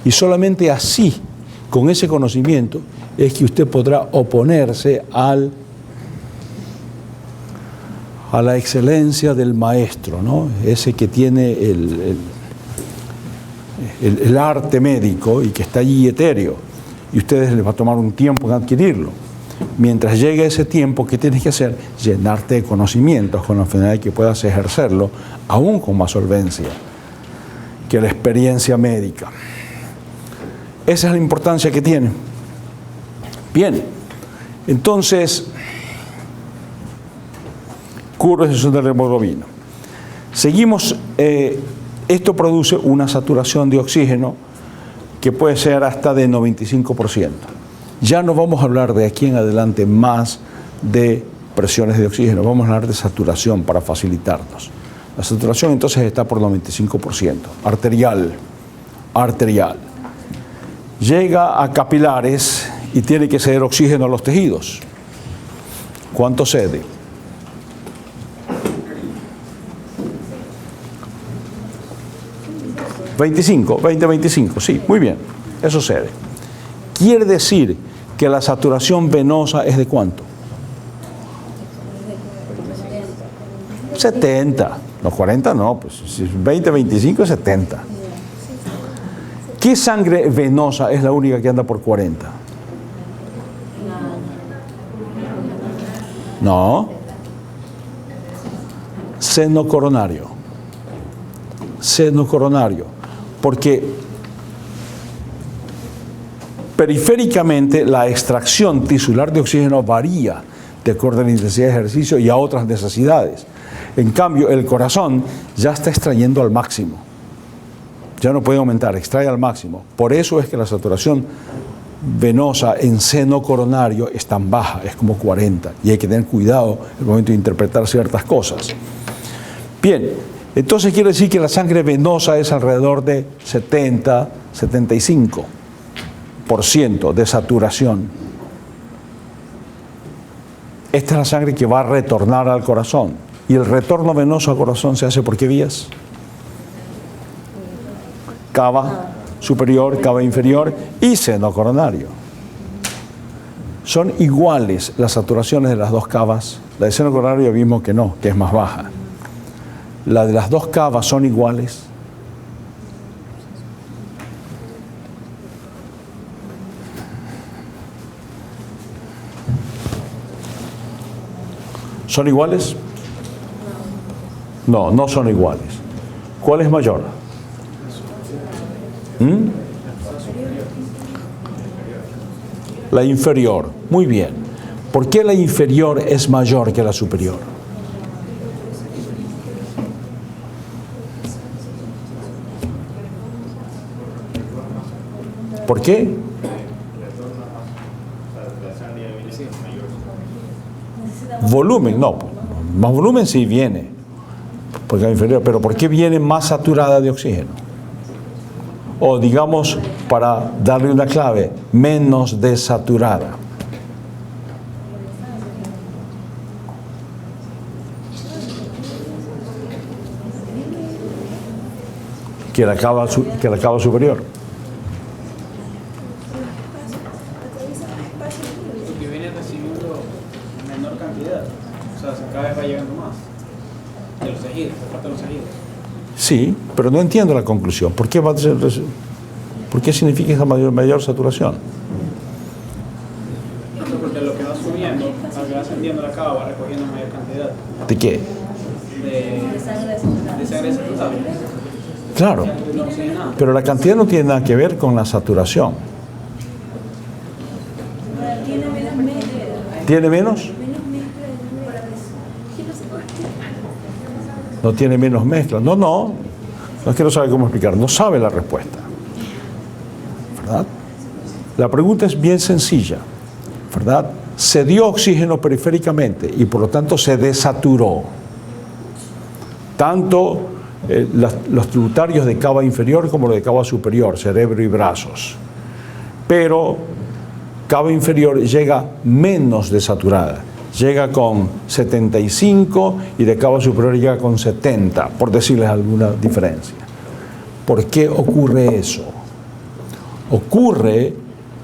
Y solamente así, con ese conocimiento, es que usted podrá oponerse a la excelencia del maestro, ¿no? Ese que tiene el arte médico y que está allí etéreo, y a ustedes les va a tomar un tiempo en adquirirlo. Mientras llegue ese tiempo, ¿qué tienes que hacer? Llenarte de conocimientos con la finalidad de que puedas ejercerlo aún con más solvencia que la experiencia médica. Esa es la importancia que tiene. Bien, entonces, curva de sesión de la hemoglobina. Seguimos, esto produce una saturación de oxígeno que puede ser hasta de 95%. Ya no vamos a hablar de aquí en adelante más de presiones de oxígeno. Vamos a hablar de saturación para facilitarnos. La saturación entonces está por 95%. Arterial. Llega a capilares y tiene que ceder oxígeno a los tejidos. ¿Cuánto cede? $25, sí, muy bien, eso cede. Quiere decir que la saturación venosa es de ¿cuánto? 70, no 40 no, pues si 20, 25 es 70. ¿Qué sangre venosa es la única que anda por 40? No. Seno coronario. Porque periféricamente la extracción tisular de oxígeno varía de acuerdo a la intensidad de ejercicio y a otras necesidades. En cambio, el corazón ya está extrayendo al máximo. Ya no puede aumentar, extrae al máximo. Por eso es que la saturación venosa en seno coronario es tan baja, es como 40. Y hay que tener cuidado en el momento de interpretar ciertas cosas. Bien, entonces quiere decir que la sangre venosa es alrededor de 70-75% de saturación. Esta es la sangre que va a retornar al corazón. ¿Y el retorno venoso al corazón se hace por qué vías? Cava superior, cava inferior y seno coronario. Son iguales las saturaciones de las dos cavas. La de seno coronario vimos que no, que es más baja. La de las dos cavas son iguales. ¿Son iguales? No, no son iguales. ¿Cuál es mayor? La inferior. Muy bien. ¿Por qué la inferior es mayor que la superior? ¿Por qué? Volumen, no. Más volumen sí viene, porque la inferior. Pero ¿por qué viene más saturada de oxígeno? O digamos, para darle una clave, menos desaturada. Que la cava superior. Porque viene recibiendo menor cantidad. O sea, cada vez va llegando más. De los tejidos, de parte de los tejidos. Sí, pero no entiendo la conclusión. ¿Por qué significa esa mayor saturación? Porque lo que va subiendo, al que va ascendiendo la cava, va recogiendo mayor cantidad. ¿De qué? De sangre saturada. Claro, No oxigena nada. pero la cantidad no tiene nada que ver con la saturación. ¿Tiene menos? No tiene menos mezcla. No es que no sabe cómo explicar, no sabe la respuesta. ¿Verdad? La pregunta es bien sencilla, ¿verdad? Se dio oxígeno periféricamente y por lo tanto se desaturó. Tanto los tributarios de cava inferior como los de cava superior, cerebro y brazos. Pero cava inferior llega menos desaturada. Llega con 75 y de cava superior llega con 70, por decirles alguna diferencia. ¿Por qué ocurre eso? Ocurre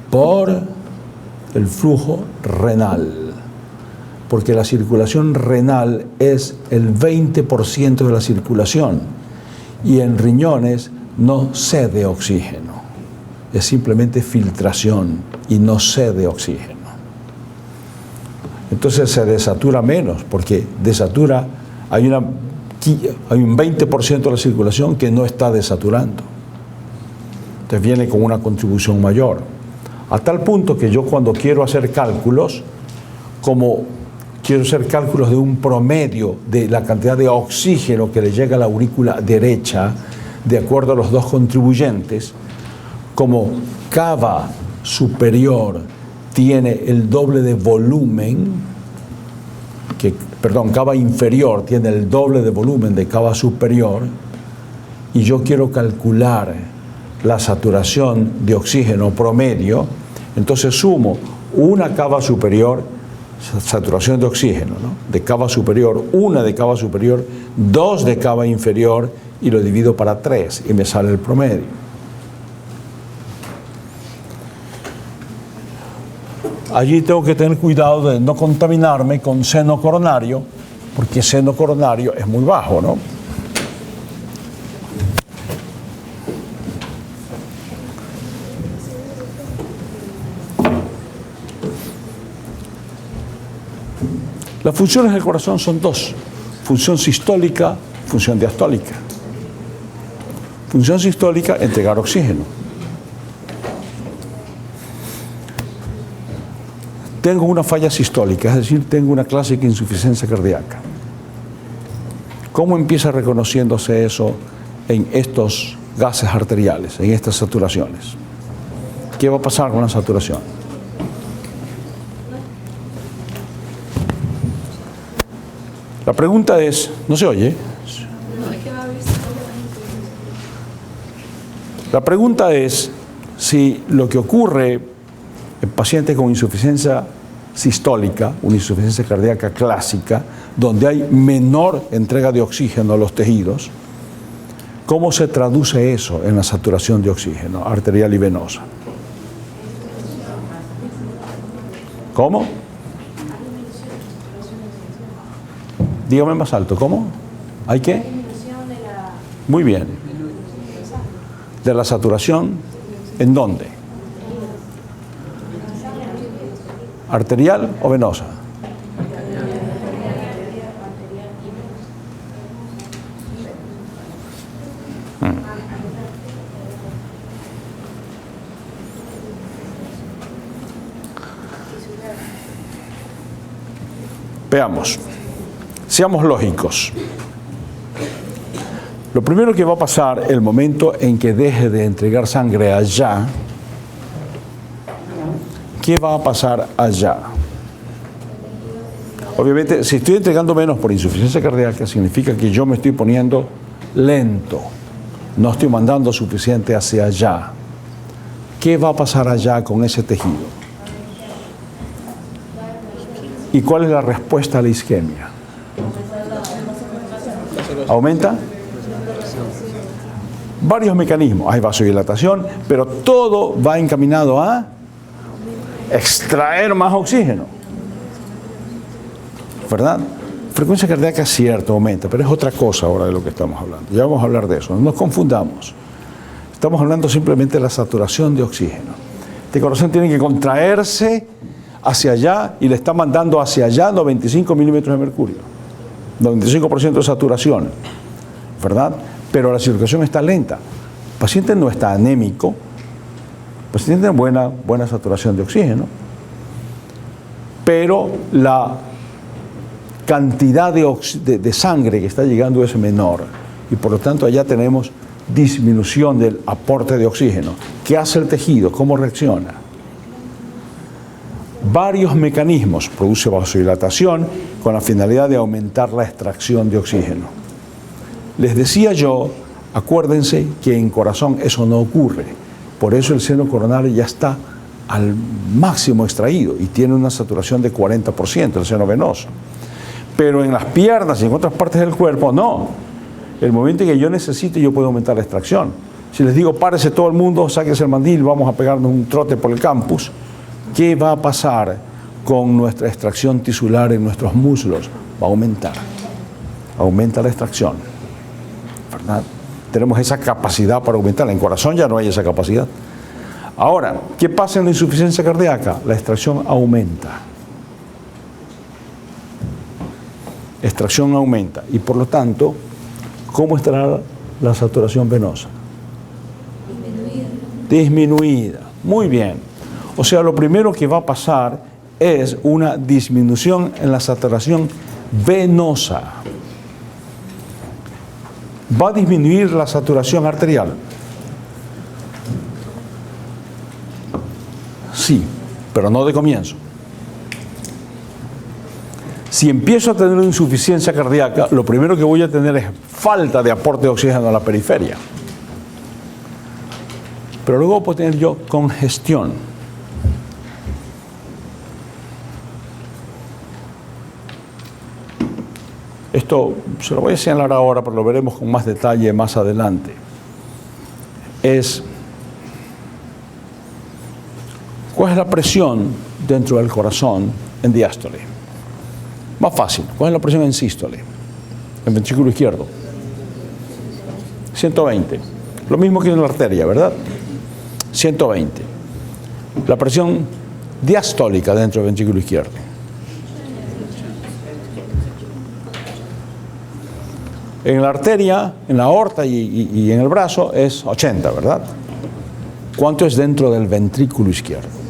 por el flujo renal, porque la circulación renal es el 20% de la circulación y en riñones no cede oxígeno, es simplemente filtración y no cede oxígeno. Entonces se desatura menos, porque desatura, hay un 20% de la circulación que no está desaturando. Entonces viene con una contribución mayor. A tal punto que yo cuando quiero hacer cálculos, como quiero hacer cálculos de un promedio de la cantidad de oxígeno que le llega a la aurícula derecha, de acuerdo a los dos contribuyentes, como cava superior tiene el doble de volumen, cava inferior tiene el doble de volumen de cava superior, y yo quiero calcular la saturación de oxígeno promedio, entonces sumo una cava superior, saturación de oxígeno, ¿no?, de cava superior, una de cava superior, 2 de cava inferior, y lo divido para 3 y me sale el promedio. Allí tengo que tener cuidado de no contaminarme con seno coronario, porque seno coronario es muy bajo, ¿no? Las funciones del corazón son dos: función sistólica, función diastólica. Función sistólica, entregar oxígeno. Tengo una falla sistólica, es decir, tengo una clásica insuficiencia cardíaca. ¿Cómo empieza reconociéndose eso en estos gases arteriales, en estas saturaciones? ¿Qué va a pasar con la saturación? La pregunta es, ¿no se oye? La pregunta es si lo que ocurre en pacientes con insuficiencia sistólica, una insuficiencia cardíaca clásica, donde hay menor entrega de oxígeno a los tejidos, ¿cómo se traduce eso en la saturación de oxígeno arterial y venosa? ¿Cómo? Dígame más alto, ¿cómo? ¿Hay qué? Muy bien. ¿De la saturación? ¿En dónde? ¿Arterial o venosa? Veamos. Seamos lógicos. Lo primero que va a pasar el momento en que deje de entregar sangre allá, ¿qué va a pasar allá? Obviamente, si estoy entregando menos por insuficiencia cardíaca, significa que yo me estoy poniendo lento, no estoy mandando suficiente hacia allá. ¿Qué va a pasar allá con ese tejido? ¿Y cuál es la respuesta a la isquemia? ¿Aumenta? Varios mecanismos. Hay vasodilatación, pero todo va encaminado a extraer más oxígeno. ¿Verdad? Frecuencia cardíaca es cierto, aumenta, pero es otra cosa ahora de lo que estamos hablando. Ya vamos a hablar de eso, no nos confundamos. Estamos hablando simplemente de la saturación de oxígeno. Este corazón tiene que contraerse hacia allá y le está mandando hacia allá 95 milímetros de mercurio. 95% de saturación, ¿verdad? Pero la circulación está lenta. El paciente no está anémico, el paciente tiene buena saturación de oxígeno, pero la cantidad de sangre que está llegando es menor y por lo tanto allá tenemos disminución del aporte de oxígeno. ¿Qué hace el tejido? ¿Cómo reacciona? Varios mecanismos. Produce vasodilatación con la finalidad de aumentar la extracción de oxígeno. Les decía yo, acuérdense que en corazón eso no ocurre. Por eso el seno coronario ya está al máximo extraído y tiene una saturación de 40%, el seno venoso. Pero en las piernas y en otras partes del cuerpo, no. El momento en que yo necesite, yo puedo aumentar la extracción. Si les digo, párese todo el mundo, sáquese el mandil, vamos a pegarnos un trote por el campus, ¿qué va a pasar con nuestra extracción tisular en nuestros muslos? Va a aumentar. Aumenta la extracción. ¿Verdad? Tenemos esa capacidad para aumentarla. En corazón ya no hay esa capacidad. Ahora, ¿qué pasa en la insuficiencia cardíaca? La extracción aumenta. Extracción aumenta. Y por lo tanto, ¿cómo estará la saturación venosa? Disminuida. Muy bien. O sea, lo primero que va a pasar es una disminución en la saturación venosa. ¿Va a disminuir la saturación arterial? Sí, pero no de comienzo. Si empiezo a tener una insuficiencia cardíaca, lo primero que voy a tener es falta de aporte de oxígeno a la periferia. Pero luego puedo tener yo congestión. Esto se lo voy a señalar ahora, pero lo veremos con más detalle más adelante. ¿Cuál es la presión dentro del corazón en diástole? Más fácil. ¿Cuál es la presión en sístole? En ventrículo izquierdo. 120. Lo mismo que en la arteria, ¿verdad? 120. La presión diastólica dentro del ventrículo izquierdo. En la arteria, en la aorta y en el brazo es 80, ¿verdad? ¿Cuánto es dentro del ventrículo izquierdo?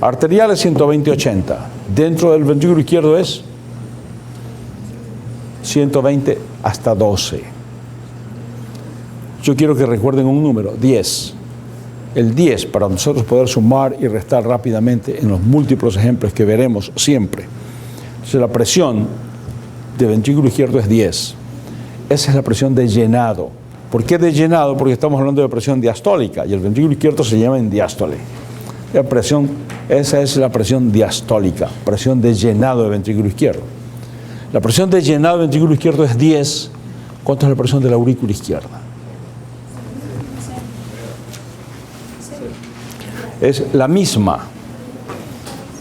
Arterial es 120-80. Dentro del ventrículo izquierdo es 120 hasta 12. Yo quiero que recuerden un número, 10. El 10, para nosotros poder sumar y restar rápidamente en los múltiples ejemplos que veremos siempre. Entonces la presión de ventrículo izquierdo es 10. Esa es la presión de llenado. ¿Por qué de llenado? Porque estamos hablando de presión diastólica y el ventrículo izquierdo se llama en diástole. Esa es la presión diastólica, presión de llenado de ventrículo izquierdo. La presión de llenado de ventrículo izquierdo es 10. ¿Cuánto es la presión de la aurícula izquierda? Es la misma.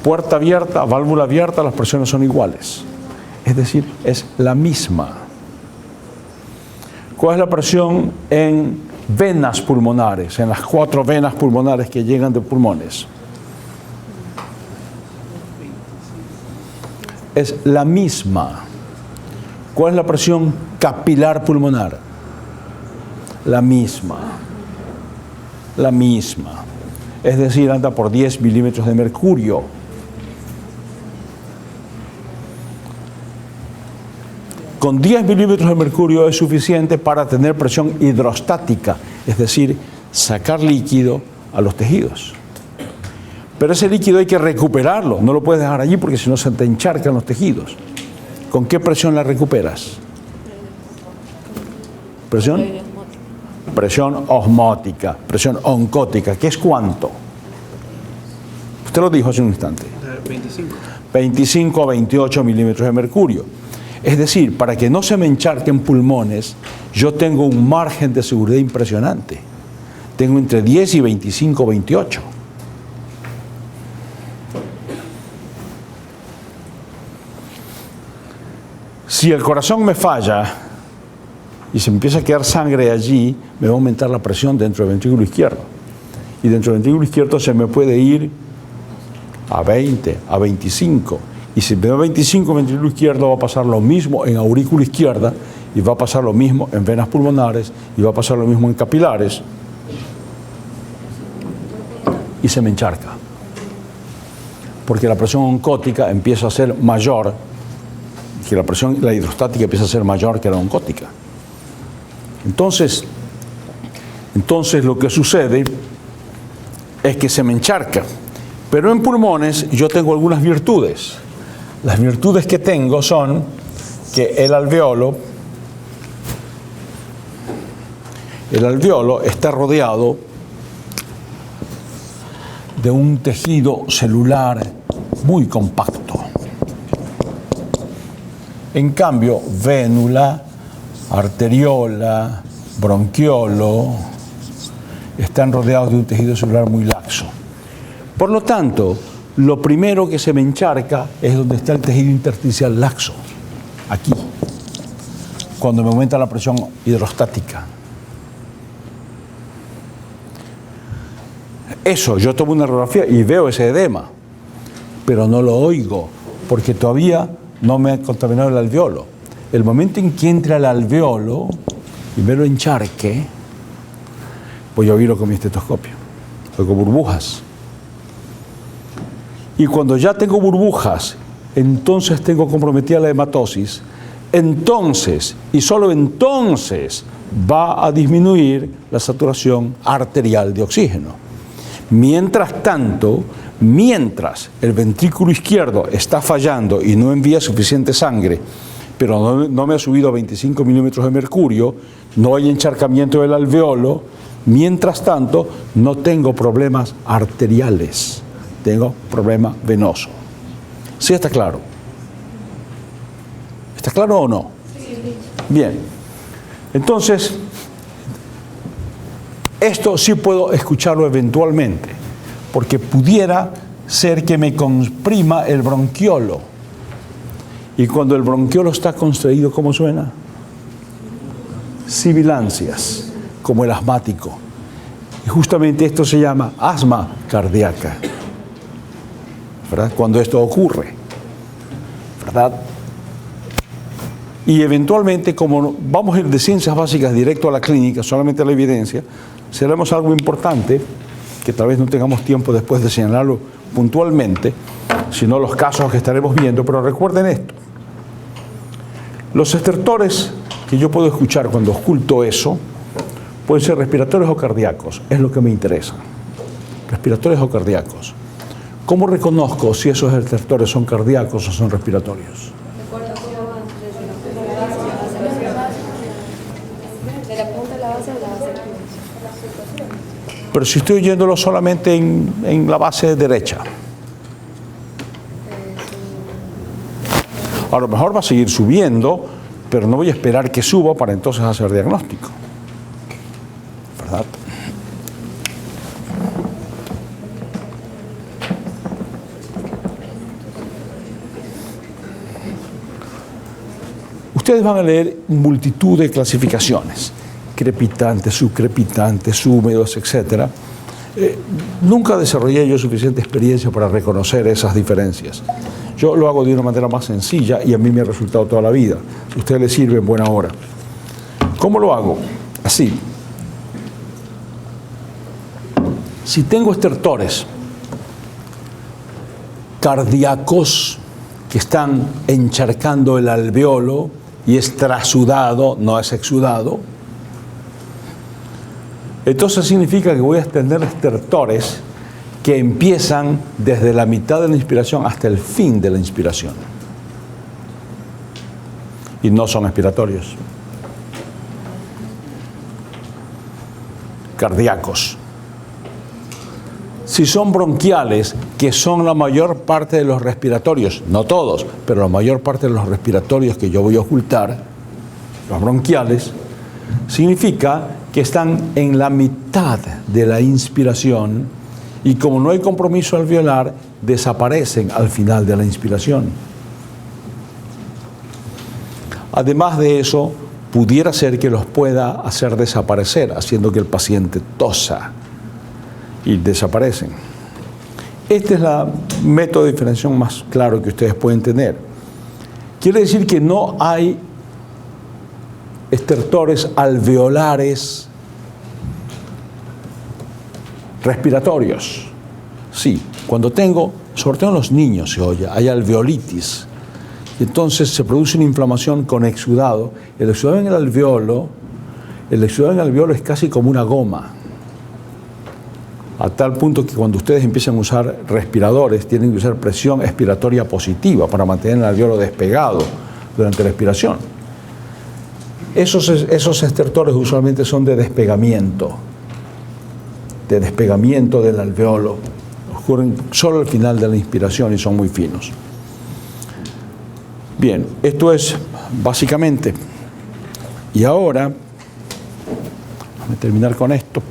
Puerta abierta, válvula abierta, las presiones son iguales. Es decir, es la misma. ¿Cuál es la presión en venas pulmonares, en las 4 venas pulmonares que llegan de pulmones? Es la misma. ¿Cuál es la presión capilar pulmonar? La misma. La misma. Es decir, anda por 10 milímetros de mercurio. Con 10 milímetros de mercurio es suficiente para tener presión hidrostática, es decir, sacar líquido a los tejidos. Pero ese líquido hay que recuperarlo, no lo puedes dejar allí porque si no se te encharcan los tejidos. ¿Con qué presión la recuperas? ¿Presión? Presión osmótica, presión oncótica, ¿qué es cuánto? Usted lo dijo hace un instante. 25. 25 a 28 milímetros de mercurio. Es decir, para que no se me encharquen pulmones, yo tengo un margen de seguridad impresionante. Tengo entre 10 y 25, 28. Si el corazón me falla y se empieza a quedar sangre allí, me va a aumentar la presión dentro del ventrículo izquierdo. Y dentro del ventrículo izquierdo se me puede ir a 20, a 25. Y si me da 25 en ventrículo izquierdo, va a pasar lo mismo en aurícula izquierda, y va a pasar lo mismo en venas pulmonares, y va a pasar lo mismo en capilares, y se me encharca. Porque la presión oncótica empieza a ser mayor, que la hidrostática empieza a ser mayor que la oncótica. Entonces lo que sucede es que se me encharca. Pero en pulmones yo tengo algunas virtudes. Las virtudes que tengo son que el alveolo está rodeado de un tejido celular muy compacto. En cambio, vénula, arteriola, bronquiolo están rodeados de un tejido celular muy laxo. Por lo tanto, lo primero que se me encharca es donde está el tejido intersticial laxo, aquí, cuando me aumenta la presión hidrostática. Eso, yo tomo una radiografía y veo ese edema, pero no lo oigo, porque todavía no me ha contaminado el alveolo. El momento en que entra el alveolo y me lo encharque, voy a oírlo con mi estetoscopio, oigo burbujas. Y cuando ya tengo burbujas, entonces tengo comprometida la hematosis, entonces, y solo entonces, va a disminuir la saturación arterial de oxígeno. Mientras tanto, Mientras el ventrículo izquierdo está fallando y no envía suficiente sangre, pero no me ha subido a 25 milímetros de mercurio, no hay encharcamiento del alveolo, mientras tanto no tengo problemas arteriales, tengo problema venoso. ¿Sí está claro? ¿Está claro o no? Bien. Entonces, esto sí puedo escucharlo eventualmente, porque pudiera ser que me comprima el bronquiolo. Y cuando el bronquiolo está constraído, ¿cómo suena? Sibilancias, como el asmático. Y justamente esto se llama asma cardíaca, ¿verdad? Cuando esto ocurre, ¿verdad? Y eventualmente, como vamos a ir de ciencias básicas directo a la clínica, solamente a la evidencia, seremos algo importante, que tal vez no tengamos tiempo después de señalarlo puntualmente, sino los casos que estaremos viendo, pero recuerden esto. Los estertores que yo puedo escuchar cuando oculto eso, pueden ser respiratorios o cardíacos, es lo que me interesa. Respiratorios o cardíacos. ¿Cómo reconozco si esos estertores son cardíacos o son respiratorios? Pero si estoy oyéndolo solamente en la base derecha, a lo mejor va a seguir subiendo, pero no voy a esperar que suba para entonces hacer diagnóstico, ¿verdad? Ustedes van a leer multitud de clasificaciones, crepitantes, subcrepitantes, húmedos, etc. Nunca desarrollé yo suficiente experiencia para reconocer esas diferencias. Yo lo hago de una manera más sencilla y a mí me ha resultado toda la vida. Si a usted le sirve, en buena hora. ¿Cómo lo hago? Así. Si tengo estertores cardíacos que están encharcando el alveolo y es trasudado, no es exudado, entonces significa que voy a tener estertores que empiezan desde la mitad de la inspiración hasta el fin de la inspiración. Y no son expiratorios. Cardíacos. Si son bronquiales, que son la mayor parte de los respiratorios, no todos, pero la mayor parte de los respiratorios que yo voy a ocultar, los bronquiales, significa que están en la mitad de la inspiración y como no hay compromiso alveolar, desaparecen al final de la inspiración. Además de eso, pudiera ser que los pueda hacer desaparecer, haciendo que el paciente tosa y desaparecen. Este es el método de diferenciación más claro que ustedes pueden tener. Quiere decir que no hay estertores alveolares respiratorios. Sí, cuando tengo, sobre todo en los niños se oye, hay alveolitis. Entonces se produce una inflamación con exudado. El exudado en el alveolo es casi como una goma. A tal punto que cuando ustedes empiezan a usar respiradores, tienen que usar presión expiratoria positiva para mantener el alveolo despegado durante la expiración. Esos estertores usualmente son de despegamiento del alveolo. Ocurren solo al final de la inspiración y son muy finos. Bien, esto es básicamente. Y ahora, déjame terminar con esto.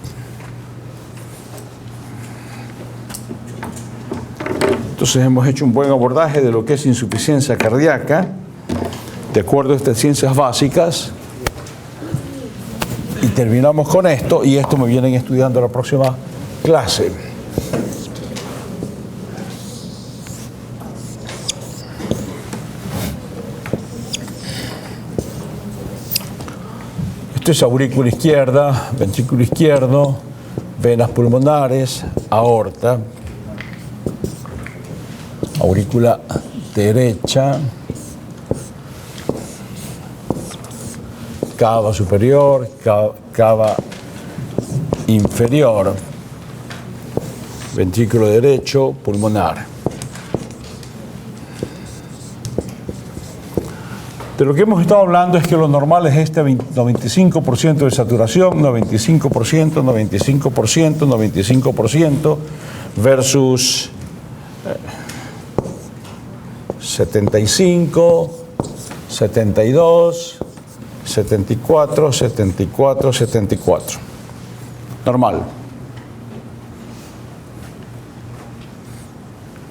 Entonces hemos hecho un buen abordaje de lo que es insuficiencia cardíaca, de acuerdo a estas ciencias básicas. Y terminamos con esto, y esto me vienen estudiando la próxima clase. Esto es aurícula izquierda, ventrículo izquierdo, venas pulmonares, aorta, aurícula derecha, cava superior, cava inferior. Ventrículo derecho pulmonar. De lo que hemos estado hablando es que lo normal es este 95% de saturación, 95%, 95%, 95% versus 75, 72, 74, 74, 74. Normal.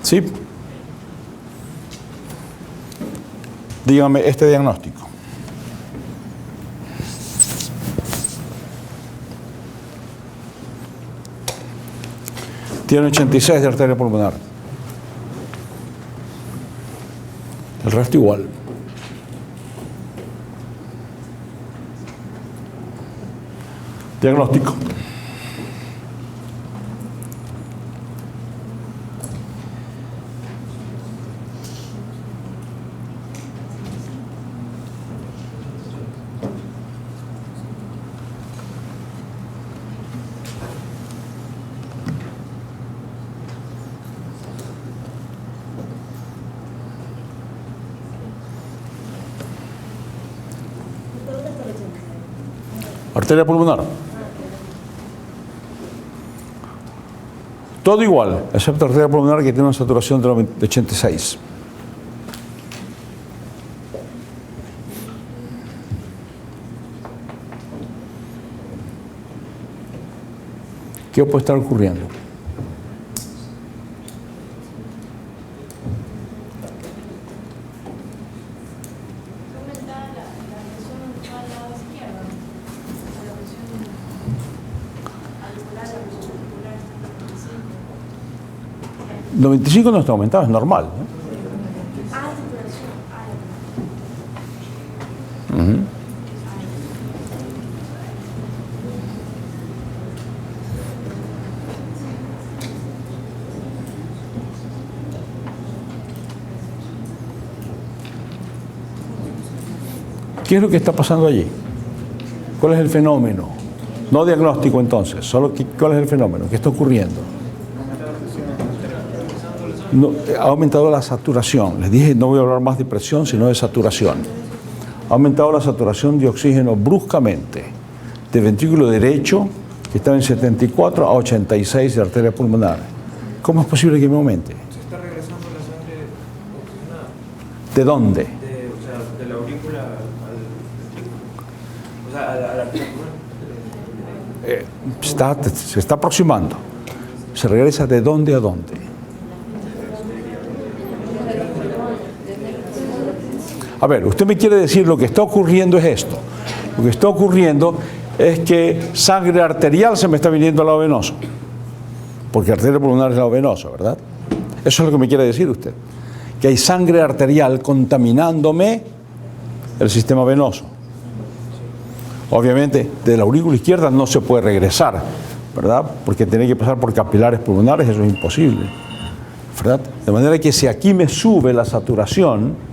¿Sí? Dígame este diagnóstico. Tiene 86 de arteria pulmonar. El resto igual. Diagnóstico. Arteria pulmonar. Todo igual, excepto arteria pulmonar que tiene una saturación de 86. ¿Qué puede estar ocurriendo? El 95 no está aumentado, es normal, ¿no? ¿Qué es lo que está pasando allí? ¿Cuál es el fenómeno? No diagnóstico entonces, solo ¿cuál es el fenómeno? ¿Qué está ocurriendo? No, ha aumentado la saturación. Les dije, no voy a hablar más de presión, sino de saturación. Ha aumentado la saturación de oxígeno bruscamente, de ventrículo derecho, que estaba en 74 a 86 de arteria pulmonar. ¿Cómo es posible que me aumente? Se está regresando la sangre oxigenada. ¿De dónde? De la aurícula al ventrículo. O sea, a la arteria pulmonar. Se está aproximando. ¿Se regresa de dónde a dónde? A ver, usted me quiere decir lo que está ocurriendo es esto. Lo que está ocurriendo es que sangre arterial se me está viniendo al lado venoso. Porque arteria pulmonar es lado venoso, ¿verdad? Eso es lo que me quiere decir usted. Que hay sangre arterial contaminándome el sistema venoso. Obviamente, de la aurícula izquierda no se puede regresar, ¿verdad? Porque tiene que pasar por capilares pulmonares, eso es imposible, ¿verdad? De manera que si aquí me sube la saturación,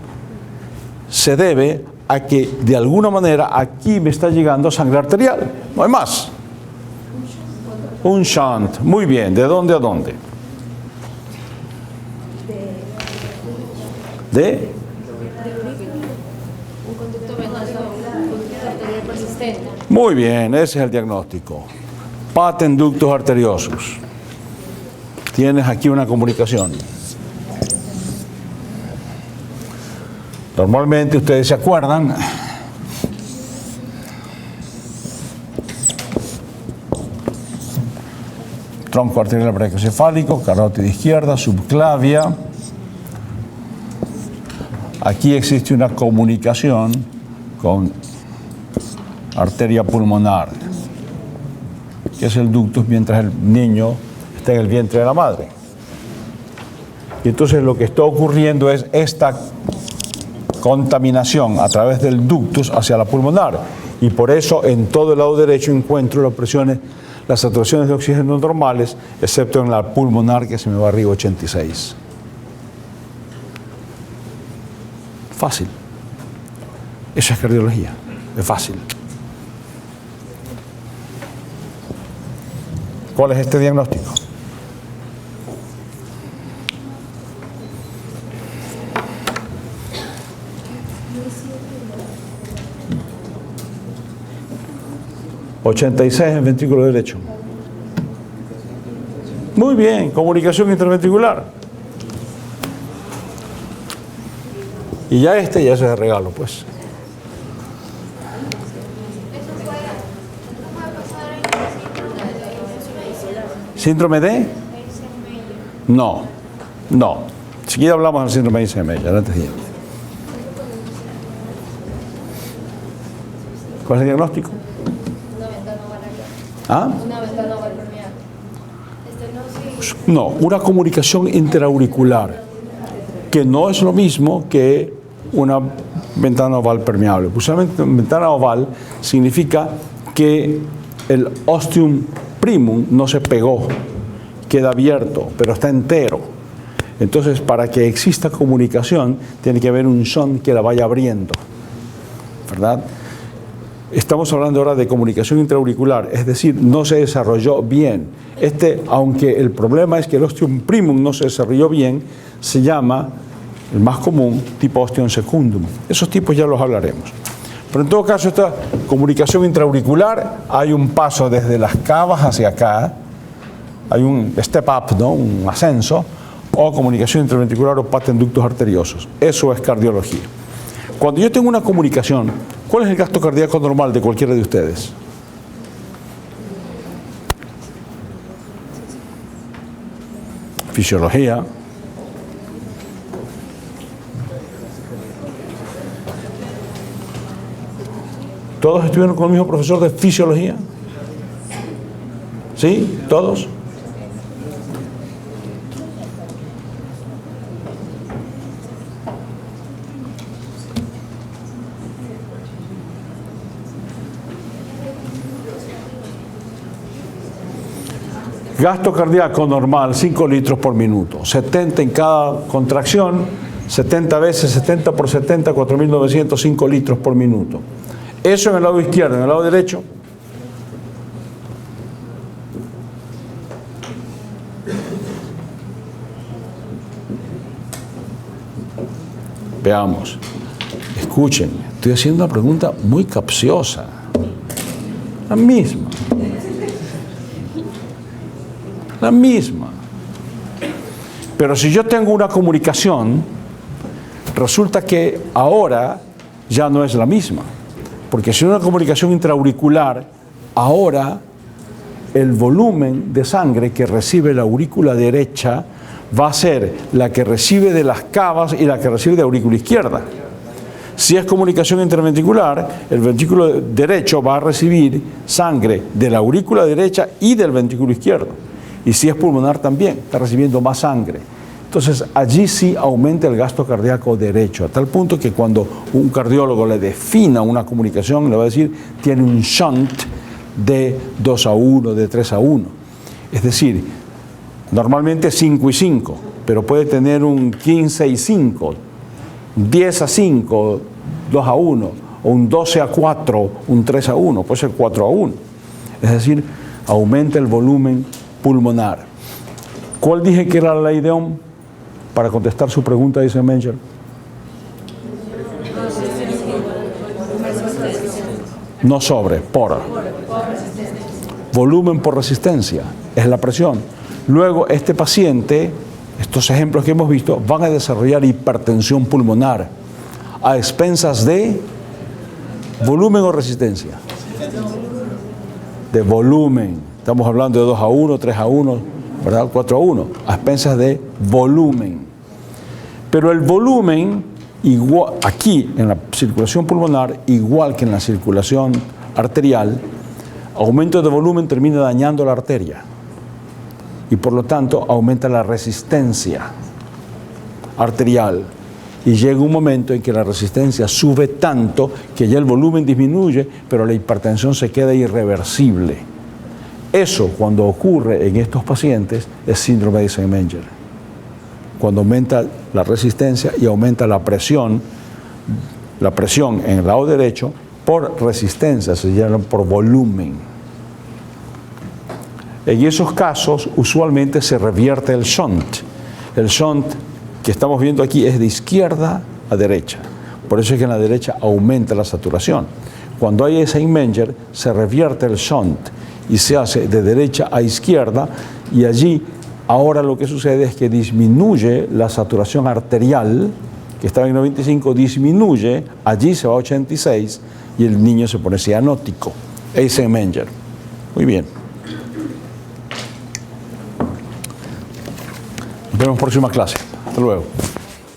se debe a que de alguna manera aquí me está llegando sangre arterial, no hay más. Un shunt, muy bien, ¿de dónde a dónde? ¿De? Un conducto venoso, un conducto arterial persistente. Muy bien, ese es el diagnóstico. Patent ductus arteriosus. Tienes aquí una comunicación. Normalmente ustedes se acuerdan tronco arterial brachiocefálico, carótida izquierda, subclavia. Aquí existe una comunicación con arteria pulmonar, que es el ductus mientras el niño está en el vientre de la madre. Y entonces lo que está ocurriendo es esta contaminación a través del ductus hacia la pulmonar. Y por eso en todo el lado derecho encuentro las saturaciones de oxígeno normales, excepto en la pulmonar que se me va arriba 86. Fácil. Eso es cardiología. Es fácil. ¿Cuál es este diagnóstico? 86 en ventrículo derecho. Muy bien, comunicación interventricular. Y ya ya es de regalo, pues. ¿Síndrome de? No. Enseguida hablamos del síndrome de Eisenmenger, antes de ir. ¿Cuál es el diagnóstico? Una ventana oval acá. ¿Ah? Una ventana oval permeable. No, una comunicación interauricular, que no es lo mismo que una ventana oval permeable. Usualmente ventana oval significa que el ostium primum no se pegó, queda abierto, pero está entero. Entonces, para que exista comunicación, tiene que haber un shunt que la vaya abriendo, ¿verdad? Estamos hablando ahora de comunicación intraauricular, es decir, no se desarrolló bien. Aunque el problema es que el ostium primum no se desarrolló bien, se llama, el más común, tipo ostium secundum. Esos tipos ya los hablaremos. Pero en todo caso, esta comunicación intraauricular, hay un paso desde las cavas hacia acá, hay un step up, ¿no? Un ascenso, o comunicación interventricular o pata en ductos arteriosos. Eso es cardiología. Cuando yo tengo una comunicación, ¿cuál es el gasto cardíaco normal de cualquiera de ustedes? Fisiología. ¿Todos estuvieron con el mismo profesor de fisiología? ¿Sí? ¿Todos? Gasto cardíaco normal, 5 litros por minuto. 70 en cada contracción, 70 veces, 70 por 70, 4.905 litros por minuto. Eso en el lado izquierdo. En el lado derecho, veamos. Escuchen, estoy haciendo una pregunta muy capciosa. La misma. La misma. Pero si yo tengo una comunicación, resulta que ahora ya no es la misma. Porque si es una comunicación intraauricular, ahora el volumen de sangre que recibe la aurícula derecha va a ser la que recibe de las cavas y la que recibe de aurícula izquierda. Si es comunicación interventricular, el ventrículo derecho va a recibir sangre de la aurícula derecha y del ventrículo izquierdo. Y si es pulmonar también, está recibiendo más sangre. Entonces, allí sí aumenta el gasto cardíaco derecho, a tal punto que cuando un cardiólogo le defina una comunicación, le va a decir, tiene un shunt de 2:1, de 3:1. Es decir, normalmente 5 y 5, pero puede tener un 15 y 5, 10:5, 2:1, o un 12:4, un 3:1, puede ser 4:1. Es decir, aumenta el volumen pulmonar. ¿Cuál dije que era la ley de Ohm? Para contestar su pregunta, dice Menger. No sobre, por. Volumen por resistencia, es la presión. Luego, este paciente, estos ejemplos que hemos visto, van a desarrollar hipertensión pulmonar a expensas de volumen o resistencia. De volumen. Estamos hablando de 2:1, 3:1, ¿verdad? 4:1, a expensas de volumen. Pero el volumen, igual, aquí en la circulación pulmonar, igual que en la circulación arterial, aumento de volumen termina dañando la arteria. Y por lo tanto aumenta la resistencia arterial. Y llega un momento en que la resistencia sube tanto que ya el volumen disminuye, pero la hipertensión se queda irreversible. Eso, cuando ocurre en estos pacientes, es síndrome de Eisenmenger. Cuando aumenta la resistencia y aumenta la presión en el lado derecho por resistencia, se llama por volumen. En esos casos, usualmente se revierte el shunt. El shunt que estamos viendo aquí es de izquierda a derecha. Por eso es que en la derecha aumenta la saturación. Cuando hay Eisenmenger, se revierte el shunt y se hace de derecha a izquierda, y allí ahora lo que sucede es que disminuye la saturación arterial, que estaba en 95, disminuye, allí se va a 86 y el niño se pone cianótico. Eisenmenger. Muy bien. Nos vemos en próxima clase. Hasta luego.